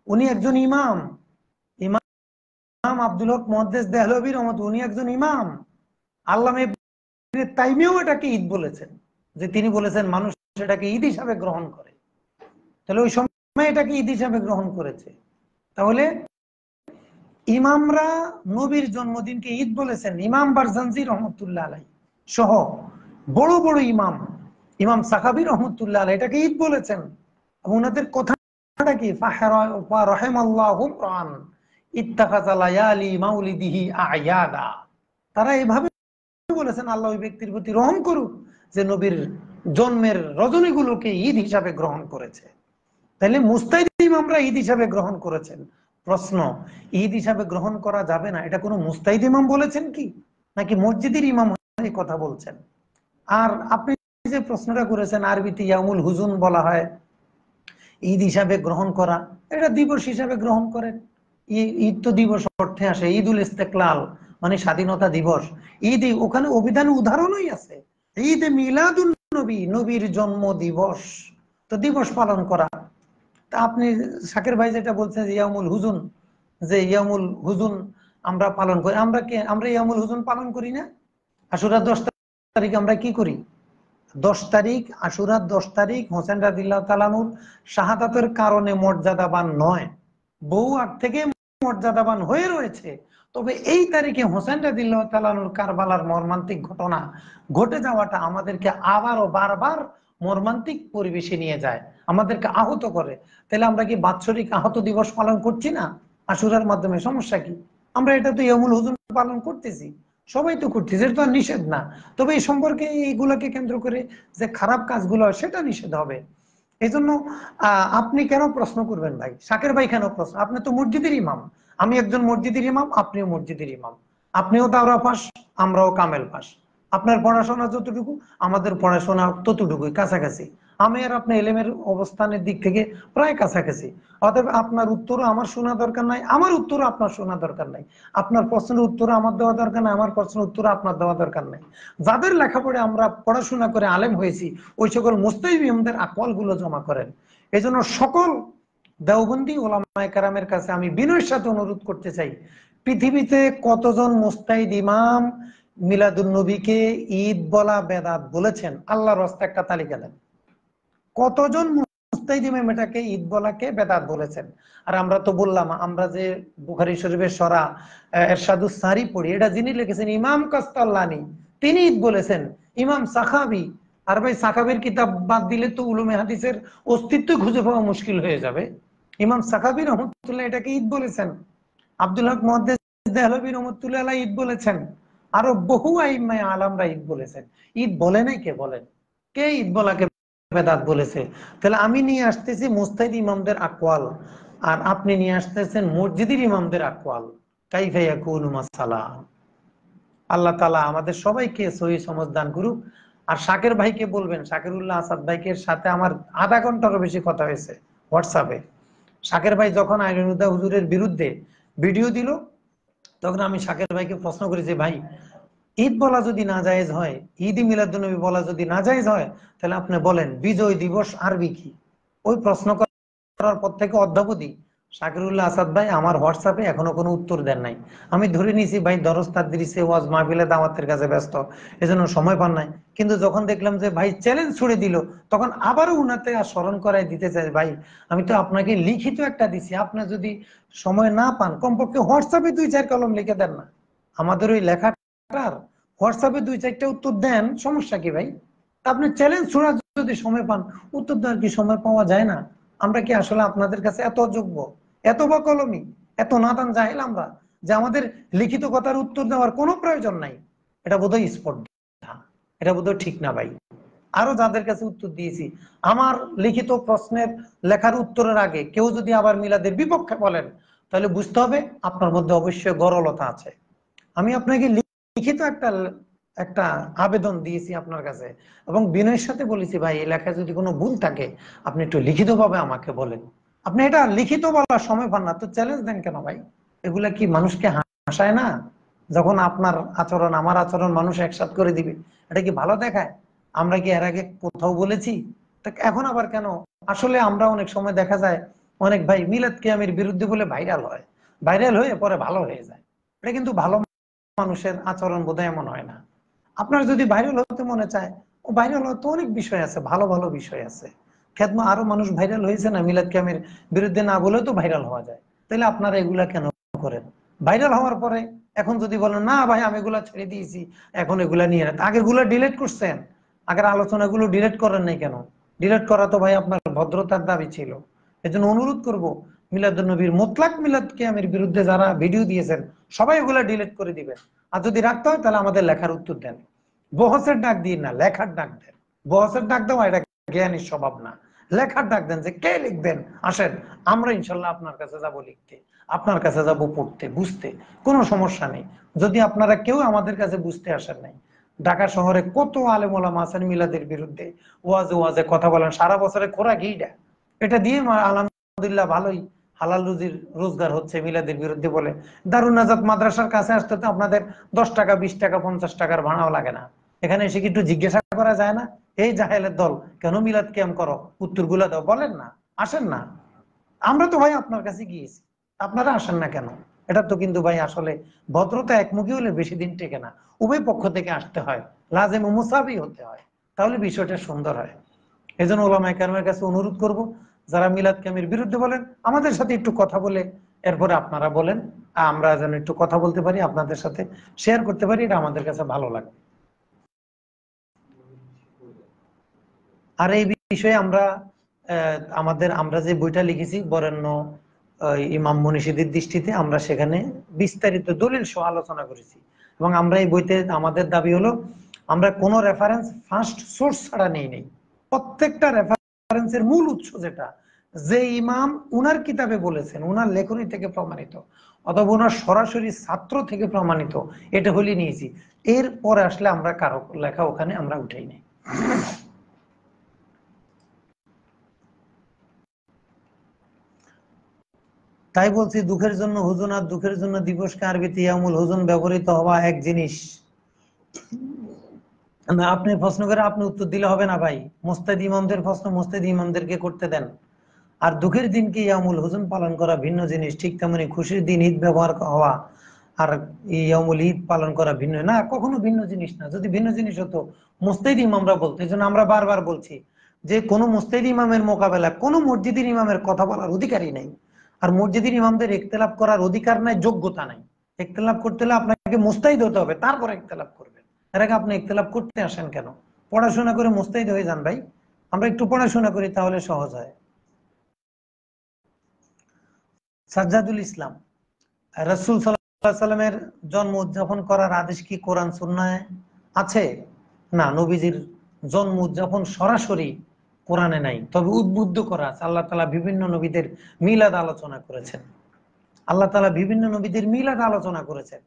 Speaker 1: উনি একজন ইমাম। ইমাম আব্দুল হক মুহাদ্দিস দেহলভী রহমত, উনি একজন ইমাম। আল্লামা ইবনে তাইমিয়াও এটাকে ঈদ বলেছেন, যে তিনি বলেছেন মানুষ এটাকে ঈদ হিসাবে গ্রহণ করে। তাহলে ওই সময় এটাকে ঈদ হিসাবে গ্রহণ করেছে। তাহলে ইমামরা নবীর জন্মদিনকে ঈদ বলেছেন। ইমাম বারজানজি রহমতুল্লাহ আলাইহি সহ বড় বড় ইমাম, ইমাম সাখাবী রহমতুল্লাহ আলাইহি এটাকে ঈদ বলেছেন। এবং ওনাদের কথাটা কি, ফারাহিমাল্লাহু রান ইত্তাখাযা লায়ালি মাউলিদিহি আয়াদা। তারা এভাবে বলেছেন, আল্লাহ ওই ব্যক্তির প্রতি রহম করুক যে নবীর জন্মের রজনীগুলোকে ঈদ হিসাবে গ্রহণ করেছে। তাহলে মুস্তাহিদ ইমামরা ঈদ হিসাবে গ্রহণ করেছেন। প্রশ্ন, ঈদ হিসাবে গ্রহণ করা যাবে না, এটা কোনো মুস্তাহিদ ইমাম বলেছেন কি, নাকি মসজিদের ইমাম এই কথা বলছেন? আর আপনি যে প্রশ্নটা করেছেন, আরবিতে ইয়ামুল হুজুন বলা হয়, ঈদ হিসাবে গ্রহণ করা, এটা দিবস হিসাবে গ্রহণ করেন। ঈদ তো দিবস অর্থে আসে, ঈদুল ইস্তেকলাল মানে স্বাধীনতা দিবস। ঈদ ওখানে অভিধান উদাহরণই আছে, ঈদ মিলাদুন নবী, নবীর জন্ম দিবস, তো দিবস পালন করা। তা আপনি শাকের ভাই যেটা বলছেন যে ইয়ামুল হুজুন, যে ইয়ামুল হুজুন আমরা পালন করি, আমরা ইয়ামুল হুজুন পালন করি না? আশুরা 10 তারিখ আমরা কি করি? 10 তারিখ আশুরার 10 তারিখ হোসেন রাদিয়াল্লাহু তাআলা আনহুর শাহাদাতের কারণে মর্যাদাবান নয়, বহু আগ থেকে মর্যাদাবান হয়ে রয়েছে। তবে এই তারিখে হোসেন রাদিয়াল্লাহু তাআলা আনহুর কারবালার মর্মান্তিক ঘটনা ঘটে যাওয়াটা আমাদেরকে আবারও বারবার মর্মান্তিক পরিবেশে নিয়ে যায়, আমাদেরকে আহত করে। তাহলে আমরা কি বাৎসরিক আহত দিবস পালন করছি না আশুরার মাধ্যমে? সমস্যা কি? আমরা এটা তো ইয়ামুল হুজুন পালন করতেছি, সবাই তো করতেছে, এটা তো আর নিষেধ না। তবে এই সম্পর্কে এইগুলোকে কেন্দ্র করে যে খারাপ কাজগুলো সেটা নিষেধ হবে। এই জন্য আপনি কেন প্রশ্ন করবেন ভাই? শাকের ভাই কেন প্রশ্ন? আপনি তো মসজিদের ইমাম, আমি একজন মসজিদের ইমাম, আপনিও মসজিদের ইমাম। আপনিও দাওরা পাস, আমরাও কামেল পাস। আপনার পড়াশোনা যতটুকু, আমাদের পড়াশোনা ততটুকুই, কাছাকাছি। আমি আর আপনার এলেমের অবস্থানের দিক থেকে প্রায় কাছাকাছি। অতএব আপনার উত্তরও আমার শোনা দরকার নাই, আমার উত্তরও আপনার শোনা দরকার নাই। আপনার প্রশ্নের উত্তর আমার দেওয়া দরকার নাই, আমার প্রশ্নের উত্তর আপনার দেওয়া দরকার নাই। যাদের লেখাপড়ে আমরা পড়াশোনা করে আলেম হয়েছি, ওই সকল মুস্তাহিদ ইমামদের আকওয়াল গুলো জমা করেন। এই জন্য সকল দেওবন্দি ওলামায়ে কেরামের কাছে আমি বিনয়ের সাথে অনুরোধ করতে চাই, পৃথিবীতে কতজন মুস্তাহিদ ইমাম মিলাদুন নবীকে ঈদ বলা বেদাত বলেছেন? আল্লাহর রাস্তায় একটা তালিকা দেন, কতজন মুস্তাহিদ ইমাম এটাকে ঈদ বলাকে বেদাত বলেছেন। আর আমরা তো বললাম, আমরা যে বুখারী শরীফের সরা এরশাদুস সারি পড়ি, এটা যিনি লিখেছেন ইমাম কাস্তাল্লানি, তিনি ঈদ বলেছেন। ইমাম সাখাবি, আর ভাই সাখাবির কিতাব বাদ দিলে তো উলুমে হাদিসের অস্তিত্ব খুঁজে পাওয়া মুশকিল হয়ে যাবে। ইমাম সাখাবি রহমতুল্লাহ এটাকে ঈদ বলেছেন। আব্দুল হক মুহাদ্দিস দেহলভী রহমতুল্লাহ আলাইহি ঈদ বলেছেন। আরো বহু আইম্মায়ে আলামরা ঈদ বলেছেন। ঈদ বলে নাই কে? বলেন, কে ঈদ বলাকে বেদাত বলেছে? তাহলে আমি নিয়ে আসতেছি মুস্তাহিদ ইমামদের আকওয়াল, আর আপনি নিয়ে আসতেছেন মসজিদের ইমামদের আকওয়াল। কাইফা ইয়াকুনু মাসালা। আল্লাহ তাআলা আমাদের সবাইকে সহি সমঝ দান করুক। আর শাকের ভাইকে বলবেন, শাকিরুল্লাহ আসাদ ভাইকে সাথে আমার আধা ঘন্টারও বেশি কথা হয়েছে হোয়াটসঅ্যাপে। শাকের ভাই যখন আইনুদ্দাহ হুজুরের বিরুদ্ধে ভিডিও দিল, তখন আমি শাকের ভাইকে প্রশ্ন করি যে ভাই, ঈদ বলা যদি না জায়েজ হয়, ঈদ মিলাদুন্নবী বলা যদি না জায়েজ হয়, তাহলে আপনি বলেন বিজয় দিবস আরবি কি? ওই প্রশ্ন করার পর থেকে অদ্যাবধি শাকিরুল্লাহ আসাদ ভাই আমার হোয়াটসঅ্যাপে এখনো কোনো উত্তর দেন নাই। আমি ধরে নিয়েছি ভাই দরজ তাদরিসে ওয়াজ মাহফিলে দাওয়াতের কাছে ব্যস্ত, এজন্য সময় পান নাই। কিন্তু যখন দেখলাম যে ভাই চ্যালেঞ্জ ছুড়ে দিল, তখন আবারও উনাতে আর স্মরণ করাই দিতে চাই, ভাই আমি তো আপনাকে লিখিত একটা দিছি, আপনি যদি সময় না পান কমপক্ষে হোয়াটসঅ্যাপে 2-4 কলম লিখে দেন না। আমাদের ওই লেখাটার হোয়াটসঅ্যাপে 2-4টা উত্তর দেন, সমস্যা কি ভাই? আপনি চ্যালেঞ্জ ছোড়ার যদি সময় পান, উত্তর দেওয়ার কি সময় পাওয়া যায় না? আমরা কি আসলে আপনাদের কাছে এত অযোগ্য, এত বকলমি, এত নাদান জাহেল আমরা, যে আমাদের লিখিত কথার উত্তর দেওয়ার কোনো প্রয়োজন নাই? এটা বোধহয় স্পর্ধা, এটা বোধহয় ঠিক না ভাই। আরো যাদের কাছে উত্তর দিয়েছি, আমার লিখিত প্রশ্নের লেখার উত্তরের আগে কেউ যদি আবার মিলাদের বিপক্ষে বলেন, তাহলে বুঝতে হবে আপনার মধ্যে অবশ্যই গরলতা আছে। আমি আপনাকে লিখিত একটা একটা আবেদন দিয়েছি আপনার কাছে, এবং বিনয়ের সাথে বলেছি ভাই এই লেখায় যদি কোনো ভুল থাকে আপনি একটু লিখিত ভাবে আমাকে বলেন। আপনি এটা লিখিত বলার সময় পান না তো চ্যালেঞ্জ দেন কেন ভাই? এগুলা কি মানুষকে হাসায় না? যখন আপনার আচরণ আমার আচরণ মানুষ একসাথ করে দিবে, এটা কি ভালো দেখায়? আমরা কি এর আগে কোথাও বলেছি? এখন আবার কেন? আসলে আমরা অনেক সময় দেখা যায় অনেক ভাই মিলাদ কিয়ামের বিরুদ্ধে বলে ভাইরাল হয়, ভাইরাল হয়ে পরে ভালো হয়ে যায়। এটা কিন্তু ভালো মানুষের আচরণ বোধহয় এমন হয় না। আপনার যদি ভাইরাল হতে মনে চায়, ও ভাইরাল হতে অনেক বিষয় আছে, ভালো ভালো বিষয় আছে। খেদমা আরো মানুষ ভাইরাল হয়েছে না, মিলাদ কিয়ামের বিরুদ্ধে না বলেও তো ভাইরাল হওয়া যায়। তাহলে আপনারা এগুলা কেন করেন? ভাইরাল হওয়ার পরে এখন যদি বলেন না ভাই আমি এগুলা ছেড়ে দিয়েছি, এখন এগুলা নিয়ে আগে গুলা ডিলিট করছেন, আগের আলোচনাগুলো ডিলিট করেন নাই কেন? ডিলিট করা তো ভাই আপনার ভদ্রতার দাবি ছিল। এজন্য অনুরোধ করব, মিলাদুন্নবীর মুতলাক মিলাদ কিয়ামের বিরুদ্ধে যারা ভিডিও দিয়েছেন সবাই এগুলা ডিলিট করে দিবেন। আর যদি রাখতে হয় তাহলে আমাদের লেখার উত্তর দেন। বহসের ডাক দিন না, লেখার ডাক দেন। বহসের ডাক দেওয়া এটা জ্ঞানীর স্বভাব না। লেখার ডাক দেন যে কে লিখবেন, আসেন আমরা ইনশাল্লাহ আপনার কাছে যাব লিখতে, আপনার কাছে যাব পড়তে, বুঝতে, কোনো সমস্যা নেই। যদি আপনারা কেউ আমাদের কাছে বুঝতে আসেন নাই, ঢাকা শহরে কত আলেম ওলামা আছেন মিলাদের বিরুদ্ধে ওয়াজে ওয়াজে কথা বলেন, সারা বছরে খোরাক এটা দিয়ে আলহামদুলিল্লাহ ভালোই হালাল রুজির রোজগার হচ্ছে। মিলাদের বিরুদ্ধে বলে দারুন নাজাত মাদ্রাসার কাছে আসতে তো আপনাদের 10 টাকা 20 টাকা 50 টাকার ভাড়াও লাগে না। এখানে এসে কি একটু জিজ্ঞাসা করা যায় না, এই জাহেলের দল কেন মিলাদ ক্যাম্প করো, উত্তরগুলা দাও, বলেন না, আসেন না। আমরা তো ভাই আপনার কাছে গিয়েছি, আপনারা আসেন না কেন? এটা তো কিন্তু ভাই আসলে ভদ্রতা একমুখী হলে বেশি দিন টেকে না, উভয় পক্ষ থেকে আসতে হয়, লাজেম মুসাবি হতে হয়, তাহলে বিষয়টা সুন্দর হয়। এই জন্য ওলামায়ে কেরামের কাছে অনুরোধ করব, যারা মিলাদ ক্যাম্পের বিরুদ্ধে বলেন আমাদের সাথে একটু কথা বলে এরপরে আপনারা বলেন, আমরা যেন একটু কথা বলতে পারি, আপনাদের সাথে শেয়ার করতে পারি, এটা আমাদের কাছে ভালো লাগে। আর এই বিষয়ে আমরা আমরা যে বইটা লিখেছি বরেণ্য ইমাম মনীষীদের দৃষ্টিতে, আমরা সেখানে বিস্তারিত দলিল সহ আলোচনা করেছি। এবং আমরা এই বইতে আমাদের দাবি হলো আমরা কোনো রেফারেন্স ফার্স্ট সোর্স ছাড়া নেই। প্রত্যেকটা রেফারেন্সের মূল উৎস যেটা, যে ইমাম উনার কিতাবে বলেছেন, উনার লেখনী থেকে প্রমাণিত অথবা ওনার সরাসরি ছাত্র থেকে প্রমাণিত, এটা হলে নিয়েছি। এরপরে আসলে আমরা কারো লেখা ওখানে আমরা উঠাই নাই। তাই বলছি দুঃখের জন্য হুজুন আর দুঃখের জন্য দিবসকে আরবিতে ইয়ামুল হুজুন ব্যবহৃত হওয়া এক জিনিস না। আপনি প্রশ্ন করে আপনি উত্তর দিলে হবে না ভাই, মুস্তাহিদ ইমামদের প্রশ্ন মুস্তাহিদ ইমামদেরকে করতে দেন। আর দুঃখের দিনকে ইয়ামুল হুজুন পালন করা ভিন্ন জিনিস, ঠিক তেমনি খুশির দিন ঈদ ব্যবহার হওয়া আর ইয়ামুল ঈদ পালন করা ভিন্ন না, কখনো ভিন্ন জিনিস না। যদি ভিন্ন জিনিস হতো মুস্তাহিদ ইমামরা বলতো। এই জন্য আমরা বারবার বলছি যে কোনো মুস্তাহিদ ইমামের মোকাবেলা কোনো মসজিদের ইমামের কথা বলার অধিকারই নাই। আর মসজিদের ইমামদের ইখতিলাফ করার অধিকার নাই, যোগ্যতা নাই। ইখতিলাফ করতে হলে আপনাকে মুস্তাহিদ হতে হবে, তারপরে ইখতিলাফ করবেন। এর আগে আপনি ইখতিলাফ করতে আসেন কেন? পড়াশোনা করে মুস্তাহিদ হয়ে যান ভাই। আমরা একটু পড়াশোনা করি, তাহলে সহজ হয়। সাজ্জাদুল ইসলাম, রাসূল সাল্লাল্লাহু আলাইহি সাল্লামের জন্ম উদযাপন করার আদেশ কি কোরআন সুন্নাহে আছে? না, নবীজির জন্ম উদযাপন সরাসরি কোরআনে নাই, তবে উদ্বুদ্ধ করা আছে। আল্লাহ তাআলা বিভিন্ন নবীদের মিলাদ আলোচনা করেছেন। আল্লাহ তাআলা বিভিন্ন নবীদের মিলাদ আলোচনা করেছেন।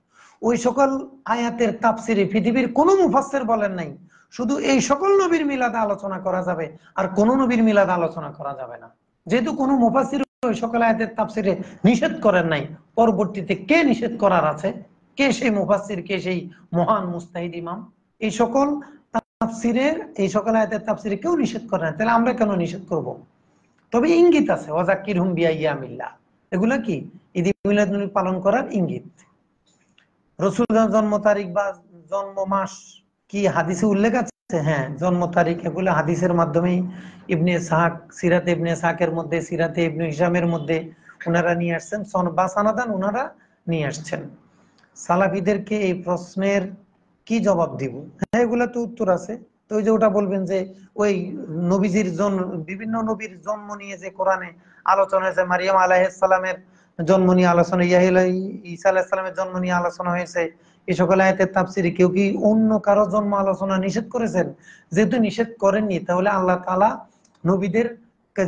Speaker 1: ওই সকল আয়াতের তাফসিরে পৃথিবীর কোনো মুফাসসির বলেন নাই শুধু এই সকল নবীর মিলাদ আলোচনা করা যাবে আর কোন নবীর মিলাদ আলোচনা করা যাবে না। যেহেতু কোনো মুফাসসির ওই সকল আয়াতের তাফসিরে নিষেধ করেন নাই, পরবর্তীতে কে নিষেধ করার আছে? কে সেই মুফাসসির, কে সেই মহান মুস্তাহিদ ইমাম? এই সকল তাফসিরের, এই সকল আয়াতের তাফসিরে কেউ নিষেধ করে না, তাহলে আমরা কেন নিষেধ করব? তবে ইঙ্গিত আছে, ওয়াজাক্কিরহুম বিআইয়ামিল্লাহ, এগুলা কি ঈদ মিলাদ নবী পালন করার ইঙ্গিত। রাসূলের জন্ম তারিখ বা জন্ম মাস কি হাদিসে উল্লেখ আছে? হ্যাঁ, জন্ম তারিখ এগুলো হাদিসের মাধ্যমেই ইবনে ইসহাক, সিরাতে ইবনে ইসহাকের মধ্যে, সিরাতে ইবনে হিশামের মধ্যে ওনারা নিয়ে আসছেন, সনদ বা সানাদান ওনারা নিয়ে আসছেন। সালাফিদেরকে এই প্রশ্নের কি জবাব দিব? হ্যাঁ, এগুলা তো উত্তর আছে। তো ওই যে ওটা বলবেন যে ওই নবীজির জন্ম, বিভিন্ন নবীর জন্ম নিয়ে যে কোরআনে আলোচনা হয়েছে, মারিয়াম আলাইহিস সালামের জন্ম নিয়ে আলোচনা, ঈসা আলাইহিস সালামের জন্ম নিয়ে আলোচনা হয়েছে, এই সকল আয়াতের তাফসিরে কেউ কি অন্য কারো জন্ম আলোচনা নিষেধ করেছেন? যেহেতু নিষেধ করেননি, তাহলে আল্লাহ তাআলা নবীদের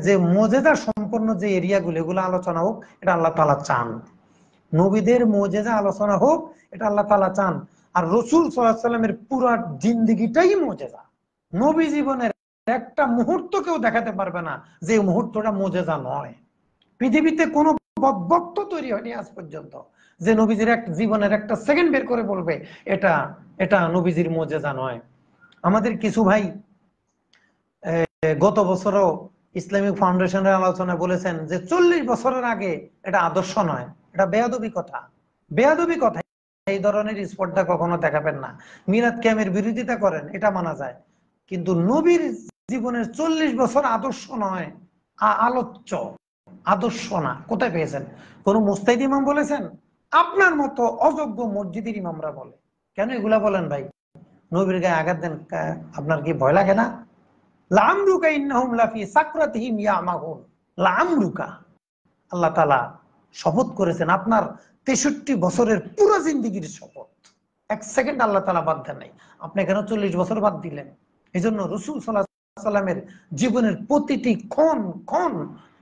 Speaker 1: যে মুজিজা সম্পন্ন যে এরিয়াগুলো, এগুলো আলোচনা হোক, এটা আল্লাহ তাআলা চান। নবীদের মুজিজা আলোচনা হোক, এটা আল্লাহ তাআলা চান। আর রাসূল সাল্লাল্লাহু আলাইহি সাল্লামের পুরো জিন্দেগিটাই মুজিজা। নবী জীবনের একটা মুহূর্ত কেউ দেখাতে পারবে না যে মুহূর্তটা মুজিজা নয়। পৃথিবীতে কোনো বক্ত তৈরি হয়নি আজ পর্যন্ত যে নবীজির এক জীবনের একটা সেকেন্ড বের করে বলবে এটা এটা নবীজির মুজিজা নয়। আমাদের কিছু ভাই গত বছরও ইসলামিক ফাউন্ডেশনের আলোচনা বলেছেন যে 40 বছরের আগে এটা আদর্শ নয়। এটা বেয়াদবি কথা, বেয়াদবি কথা। এই ধরনের স্পর্ধা কখনো দেখাবেন না। মিলাদ ক্যাম্পের বিরোধিতা করেন, এটা মানা যায়, কিন্তু নবীর জীবনের 40 বছর আদর্শ নয়, আলোচ্য, আদর্শ না। কোথায় পেয়েছেন? কোন মুস্তাহিদ ইমাম বলেছেন? আপনার মতো অযোগ্য মসজিদের ইমামরা বলে। কেন এগুলা বলেন ভাই? নবীর গায়ে আঘাত দেন, আপনার কি ভয় লাগে না? লামরুকা ইন্নাহুম লাফি সাকরাতিহিম ইয়ামাহুন। লামরুকা, আল্লাহ তাআলা শপথ করেছেন, আপনার 63 বছরের পুরো জিন্দেগির শপথ, এক সেকেন্ড আল্লাহ তাআলা বাদ দেন নাই। আপনি কেন 40 বছর বাদ দিলেন? এই জন্য রাসূল সাল্লাল্লাহু সাল্লামের জীবনের প্রতিটি ক্ষণ ক্ষণ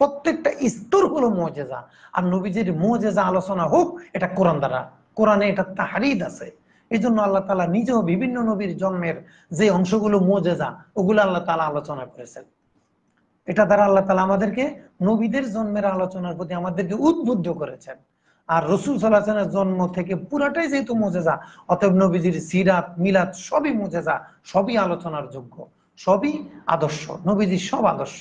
Speaker 1: প্রত্যেকটা স্তর হলো মুজিজা। আর নবীজির মুজিজা আলোচনা হোক এটা কোরআন দ্বারা, কোরআনে এটা তাহরিদ আছে। এই জন্য আল্লাহ তাআলা নিজেও বিভিন্ন নবীর জন্মের যে অংশগুলো মুজিজা ওগুলো আল্লাহ তাআলা আলোচনা করেছেন। এটা দ্বারা আল্লাহ তাআলা আমাদেরকে নবীদের জন্মের আলোচনার প্রতি আমাদেরকে উদ্বুদ্ধ করেছেন। আর রাসূল সাল্লাল্লাহু আলাইহি ওয়াসাল্লামের জন্ম থেকে পুরাটাই যেহেতু মুজিজা, অতএব নবীজির সিরাত মিলাদ সবই মুজিজা, সবই আলোচনার যোগ্য, সবই আদর্শ, নবীজির সব আদর্শ।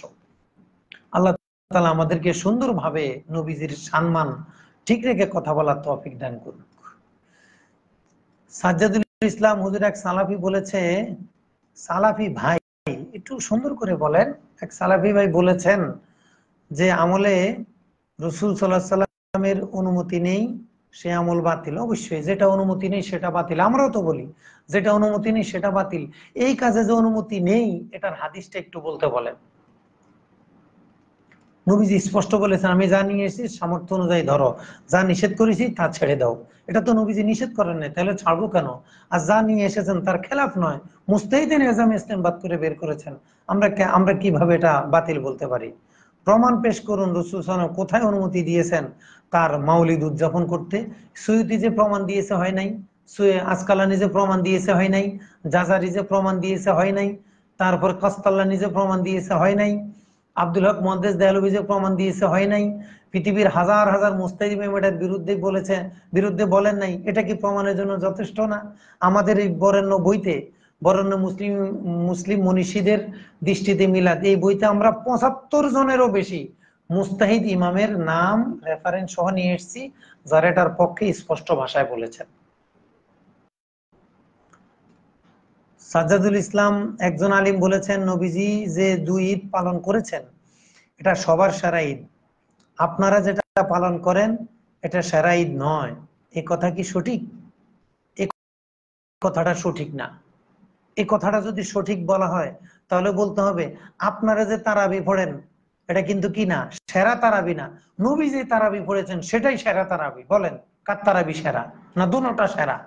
Speaker 1: আল্লাহ তাআলা আমাদেরকে সুন্দরভাবে নবীজির সম্মান ঠিক রেখে কথা বলার তৌফিক দান করুন। সাজ্জাদুল ইসলাম হুজুর এক সালাফি বলেছে, সালাফি ভাই একটু সুন্দর করে বলেন, এক সালাফি ভাই বলেছেন যে আমলে রাসূল সাল্লাল্লাহু আলাইহি ওয়াসাল্লামের অনুমতি নেই সে আমল বাতিল। অবশ্যই যেটা অনুমতি নেই সেটা বাতিল। আমরাও তো বলি যেটা অনুমতি নেই সেটা বাতিল। এই কাজে যে অনুমতি নেই এটার হাদিসটা একটু বলতে বলেন। নবীজি স্পষ্ট বলেছেন, আমি যা নিয়ে এসেছি সামর্থ্য অনুযায়ী ধরো, যা নিষেধ করেছি তা ছেড়ে দাও। এটা তো নবীজি নিষেধ করেন নাই, তাহলে ছাড়বো কেন? আর যা নিয়ে এসেছেন তার খেলাফ নয়, মুস্তাহিদিন এজাম ইসতিনবাত করে বের করেছেন, আমরা কিভাবে এটা বাতিল বলতে পারি? প্রমাণ পেশ করুন রাসূল সাল্লাল্লাহু আলাইহি ওয়াসাল্লাম কোথায় অনুমতি দিয়েছেন তার মাউলিদ উদযাপন করতে। সুয়ুতি যে প্রমাণ দিয়েছে হয় নাই, আসকালানি যে প্রমাণ দিয়েছে হয় নাই, জাজারি যে প্রমাণ দিয়েছে হয় নাই, তারপর কাস্তাল্লানি যে প্রমাণ দিয়েছে হয় নাই, আব্দুল হক মুহাদ্দিস দেহলভী যে প্রমাণ দিয়েছে হয় নাই, পৃথিবীর হাজার হাজার মুস্তাহিদ এটার বিরুদ্ধে বলেছে, বিরুদ্ধে বলেন নাই, এটা কি প্রমাণের জন্য যথেষ্ট না? আমাদের এই বরেণ্য বইতে, বরেণ্য মুসলিম মুসলিম মনীষীদের দৃষ্টিতে মিলাদ এই বইতে আমরা ৭৫ জনেরও বেশি মুস্তাহিদ ইমামের নাম রেফারেন্স সহ নিয়ে এসেছি, যারা এটার পক্ষে স্পষ্ট ভাষায় বলেছেন। সাজ্জাদুল ইসলাম একজন আলিম বলেছেন, নবীজি যে 2 ঈদ পালন করেছেন এটা সবার সেরা ঈদ, আপনারা যেটা পালন করেন এটা সেরা ঈদ নয়। এই কথা কি সঠিক? এই কথাটা সঠিক না। এই কথাটা যদি সঠিক বলা হয় তাহলে বলতে হবে আপনারা যে তারাবি পড়েন এটা কিন্তু কি না, সেরা তারাবি না। নবী যে তারাবি পড়েছেন সেটাই সেরা তারাবি। বলেন কার তারাবি সেরা? না দুটোটা সেরা?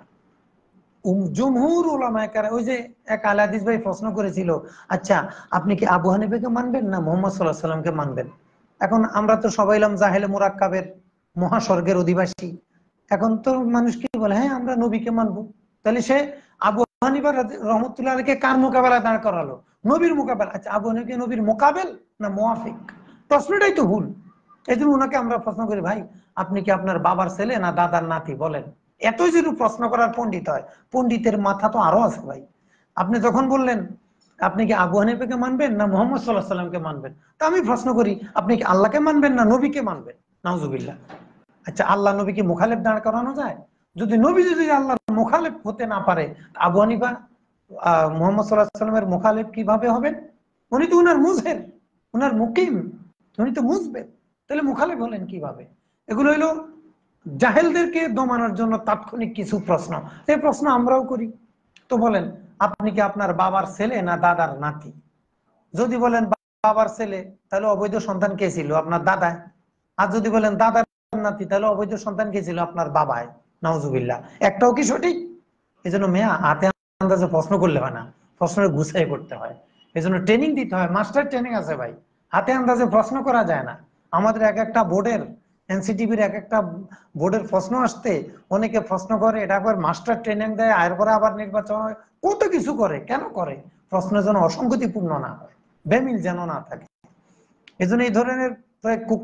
Speaker 1: জমহুর উলামায়ে কেরাম, ওই যে এক আলে হাদিস ভাই প্রশ্ন করেছিল, আচ্ছা আপনি কি আবু হানিফাকে মানবেন না মুহাম্মদ সাল্লাল্লাহু আলাইহি সাল্লামকে মানবেন? এখন আমরা তো সবাই এলাম জাহেলে মুরাক্কাবের মহাস্বর্গের অধিবাসী। এখন তো মানুষ কি বলে, হ্যাঁ আমরা নবীকে মানবো। তাহলে সে আবু হানিফা রহমতুল্লাহ আলাইহিকে কার মোকাবেলায় দাঁড় করালো? নবীর মোকাবেলা। আচ্ছা আবু হানিফা নবীর মোকাবেল না মুয়াফিক? প্রশ্নটাই তো ভুল। এই জন্য ওনাকে আমরা প্রশ্ন করি, ভাই আপনি কি আপনার বাবার ছেলে না দাদার নাতি? বলেন। এতই যদি প্রশ্ন করার পণ্ডিত হয়, পণ্ডিতের মাথা তো আরো আছে ভাই। আপনি যখন বললেন আপনি কি আবু হানিফাকে মানবেন না মুহাম্মদ সাল্লাল্লাহু আলাইহি সাল্লামকে মানবেন, তা আমি প্রশ্ন করি আপনি কি আল্লাহকে মানবেন না নবীকে মানবেন? নাউজুবিল্লাহ। আচ্ছা আল্লাহ নবীকে মুখালেফ দাঁড় করানো যায়? যদি নবী যদি আল্লাহর মুখালেফ হতে না পারে, আবু হানিফা মুহাম্মদ সাল্লাল্লাহু আলাইহি সাল্লামের মুখালেফ কিভাবে হবেন? উনি তো উনার মুজহির, উনার মুকিম, উনি তো মুজবের, তাহলে মুখালেফ হলেন কিভাবে? এগুলো হইলো জাহেলদেরকে দমানোর জন্য তাৎক্ষণিক কিছু প্রশ্ন। এই প্রশ্ন আমরাও করি। তো বলেন আপনি কি আপনার বাবার ছেলে না দাদার নাতি? যদি বলেন বাবার ছেলে তাহলে অবৈধ সন্তান কে ছিল? আপনার দাদায়। আর যদি বলেন দাদার নাতি তাহলে অবৈধ সন্তান কে ছিল? আপনার বাবায়। নাউজুবিল্লাহ। একটাও কি সঠিক? এই জন্য মেয়া হাতে আন্দাজে প্রশ্ন করলে হয় না, প্রশ্নের গুছাই করতে হয়। এই জন্য ট্রেনিং দিতে হয়, মাস্টার ট্রেনিং আছে ভাই। হাতে আন্দাজে প্রশ্ন করা যায় না। আমাদের এক একটা বোর্ডের, এনসিটিভির এক একটা বোর্ডের প্রশ্ন আসতে অনেকে প্রশ্ন করে, এটা আবার মাস্টার ট্রেনিং দেয়, আর পরে আবার নির্বাচন হয়, কত কিছু করে। কেন করে? প্রশ্ন যেন অসঙ্গতিপূর্ণ না হয়, বেমিল যেন না থাকে। এই জন্য এই ধরনের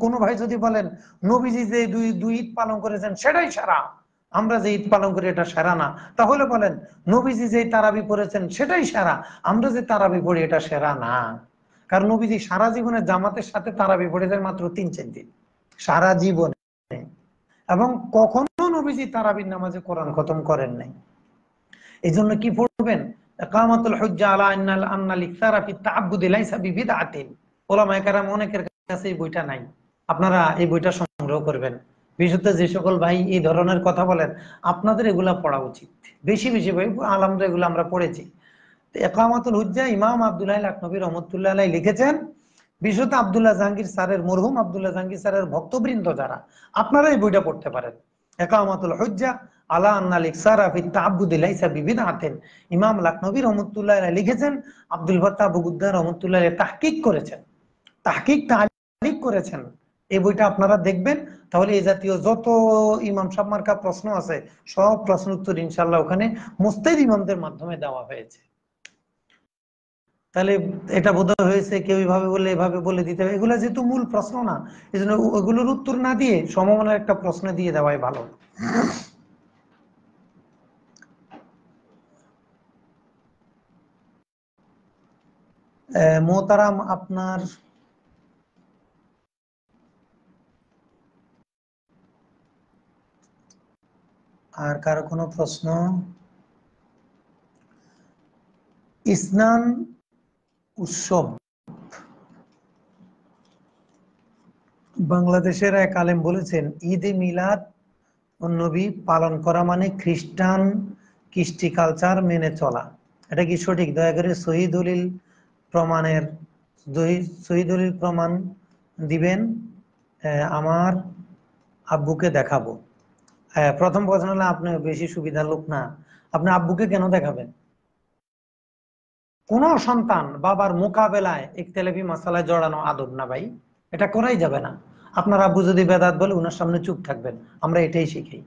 Speaker 1: কোনো ভাই যদি বলেন নবীজি যে দুই ঈদ পালন করেছেন সেটাই সেরা, আমরা যে ঈদ পালন করি এটা সেরা না, তাহলে বলেন নবীজি যে তারাবি পড়েছেন সেটাই সেরা, আমরা যে তারাবি পড়ি এটা সেরা না। কারণ নবীজি সারা জীবনে জামাতের সাথে তারাবি পড়েছেন মাত্র ৩-৪ দিন সারা জীবনে, এবং কখনো নবীজি তারাবির নামাজে কোরআন খতম করেন নাই। এই জন্য কি পড়বেন? ইকামাতুল হুজ্জা আলা আন্নাল ইকসারা ফি তাআব্বুদি লাইসা বিবিদআতিন। উলামায়ে কেরাম অনেকের কাছে এই বইটা নাই, আপনারা এই বইটা সংগ্রহ করবেন। বিশেষত যে সকল ভাই এই ধরনের কথা বলেন আপনাদের এগুলা পড়া উচিত। বেশি বেশি ভাই আলহামদুলিল্লাহ এগুলো আমরা পড়েছি। ইকামাতুল হুজ্জা ইমাম আব্দুল্লাহ লাখনবী রহমাতুল্লাহ আলাইহি লিখেছেন। বিশেষত আব্দুল্লাহ জাহাঙ্গীর স্যারের, মরহুম আব্দুল্লাহ জাহাঙ্গীর স্যারের ভক্তবৃন্দ যারা, আপনারা এই বইটা পড়তে পারেন। ইকামাতুল হুজ্জা আলা আন্নাল ইকসারা ফি তাআব্বুদি লাইসা বিবিদআতিন। ইমাম লাকনবী রাহমাতুল্লাহ আলাইহি লিখেছেন, আব্দুল ফাত্তাহ আবু গুদ্দা রাহমাতুল্লাহ আলাইহি তাহকিক করেছেন, তাহকিক তালিক করেছেন। এই বইটা আপনারা দেখবেন, তাহলে এই জাতীয় যত ইমাম সাহেব মার্কা প্রশ্ন আছে সব প্রশ্ন উত্তর ইনশাআল্লাহ ওখানে মুস্তাহিদ ইমামদের মাধ্যমে দেওয়া হয়েছে। তাহলে এটা বোধহয় হয়েছে কেউ এইভাবে বলে এভাবে বলে দিতে হবে, এগুলো যেহেতু মূল প্রশ্ন না, এই জন্য ওগুলোর উত্তর না দিয়ে সমমানের একটা প্রশ্ন দিয়ে দেওয়াই ভালো। মোহতারাম, আপনার আর কারো কোনো প্রশ্ন? স্নান উৎসব বাংলাদেশের এক আলেম বলেছেন, ঈদে মিলাদ নবী পালন করা মানে খ্রিস্টান কৃষ্টি কালচার মেনে চলা। এটা কি সঠিক? দয়া করে সহি দলিল প্রমাণের সহি দলিল প্রমাণ দিবেন, আমার আব্বুকে দেখাবো। প্রথম প্রশ্ন হলো, আপনি বেশি সুবিধার লোক না, আপনি আব্বুকে কেন দেখাবেন? কোন সন্তান বাবার মোকাবেলায় ইখতিলাফি মাসালায় জড়ানো আদব না ভাই, এটা করাই যাবে না। আপনার আব্বু যদি বেদাত বলে ওনার সামনে চুপ থাকবেন, আমরা এটাই শিখি।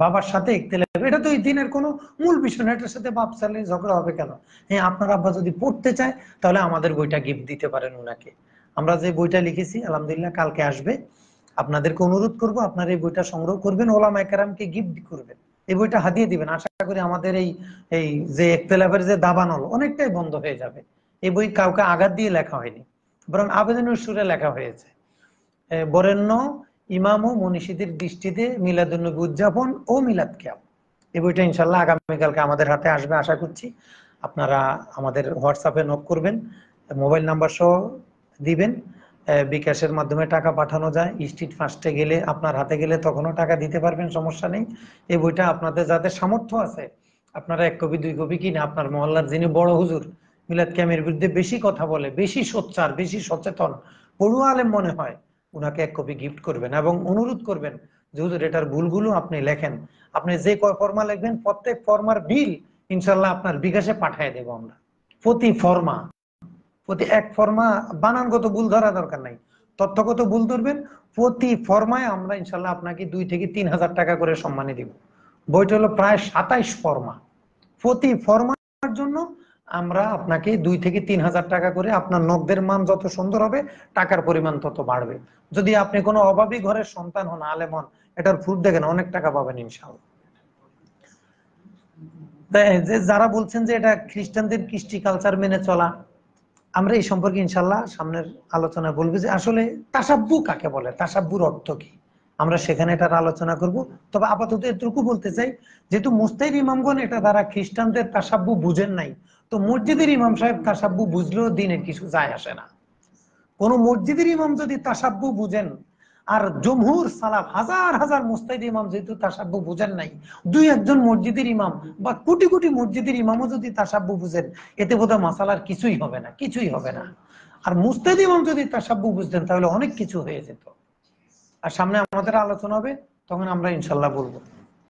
Speaker 1: বাবার সাথে ইখতিলাফ, এটা তো এই দিনের কোনো মূল বিষয় না, এটার সাথে বাপ চালে ঝগড়া হবে কেন? হ্যাঁ, আপনার আব্বা যদি পড়তে চায় তাহলে আমাদের বইটা গিফট দিতে পারেন ওনাকে। আমরা যে বইটা লিখেছি আলহামদুলিল্লাহ কালকে আসবে, আপনাদেরকে অনুরোধ করব আপনারা এই বইটা সংগ্রহ করবেন, ওলামায়ে কেরামকে গিফট করবেন, এই বইটা হাদিয়ে দিবেন। আশা করি আমাদের এই এই যে ইখতিলাফের যে দাবানল অনেকটাই বন্ধ হয়ে যাবে। এই বই কাউকে আঘাত দিয়ে লেখা হয়নি, বরং আবেদনের সুরে লেখা হয়েছে। বরেণ্য ইমাম ও মনীষীদের দৃষ্টিতে মিলাদুন্নবী উদযাপন ও মিলাদ কিয়াম, এই বইটা ইনশাল্লাহ আগামীকালকে আমাদের হাতে আসবে আশা করছি। আপনারা আমাদের হোয়াটসঅ্যাপে নক করবেন, মোবাইল নাম্বার সহ দিবেন, বিকাশের মাধ্যমে টাকা পাঠানো যায়। স্ট্রিট ফাস্টে গেলে আপনার হাতে গেলে তখনও টাকা দিতে পারবেন, সমস্যা নেই। এই বইটা আপনাদের যাদের সামর্থ্য আছে আপনারা 1 কপি 2 কপি কিনে আপনার মহল্লার যিনি বড় হুজুর মিলাদ কিয়ামের বিরুদ্ধে বেশি কথা বলে, বেশি সোচ্চার, বেশি সচেতন, পড়ুয়া আলেম মনে হয়, ওনাকে 1 কপি গিফট করবেন এবং অনুরোধ করবেন যে হুজুর এটার ভুলগুলো আপনি লেখেন। আপনি যে কয় ফর্মা লিখবেন প্রত্যেক ফর্মার বিল ইনশাল্লাহ আপনার বিকাশে পাঠিয়ে দেবো আমরা। প্রতি ফর্মা, প্রতি এক ফর্মা বানানগত ভুল ধরা দরকার নাই, তথ্যগত ভুল ধরবেন। প্রতি ফর্মায় আমরা ইনশাল্লাহ আপনাকে 2 থেকে 3 হাজার টাকা করে সম্মানী দিব। বইটা হলো প্রায় 27 ফর্মা, প্রতি ফর্মার জন্য আমরা আপনাকে 2 থেকে 3 হাজার টাকা করে, আপনার নকদের মান যত সুন্দর হবে টাকার পরিমাণ তত বাড়বে। যদি আপনি কোনো অভাবী ঘরের সন্তান হন, আলেম হন, এটার প্রুফ দেখেন, অনেক টাকা পাবেন ইনশাআল্লাহ। যে যারা বলছেন যে এটা খ্রিস্টানদের কৃষ্টি কালচার মেনে চলা, আমরা এই সম্পর্কে ইনশাল্লাহ সামনের আলোচনায় বলবো যে আসলে তাসাব্বু কাকে বলে, তাসাব্বুর অর্থ কি, আমরা সেখানে এটার আলোচনা করব। তবে আপাতত এটুকু বলতে চাই, যেহেতু মুস্তাহিদ ইমামগণ এটা দ্বারা খ্রিস্টানদের তাসাব্বু বুঝেন নাই, তো মসজিদের ইমাম সাহেব তাসাব্বু বুঝলেও দিনের কিছু যায় আসে না। কোন মসজিদের ইমাম যদি তাসাব্বু বুঝেন, আর জমহুর সালাফ হাজার হাজার মুস্তাহিদ ইমাম যেহেতু তাসাব্বু বুঝেন নাই, 2-1 মসজিদের ইমাম বা কোটি কোটি মসজিদের ইমামও যদি তাসাব্বু বুঝেন, এতে বোধহয় মাসালার কিছুই হবে না, কিছুই হবে না। আর মুস্তাহিদ ইমাম যদি তাসাব্বু বুঝতেন তাহলে অনেক কিছু হয়ে যেত। আর সামনে আমাদের আলোচনা হবে, তখন আমরা ইনশাল্লাহ বলবো।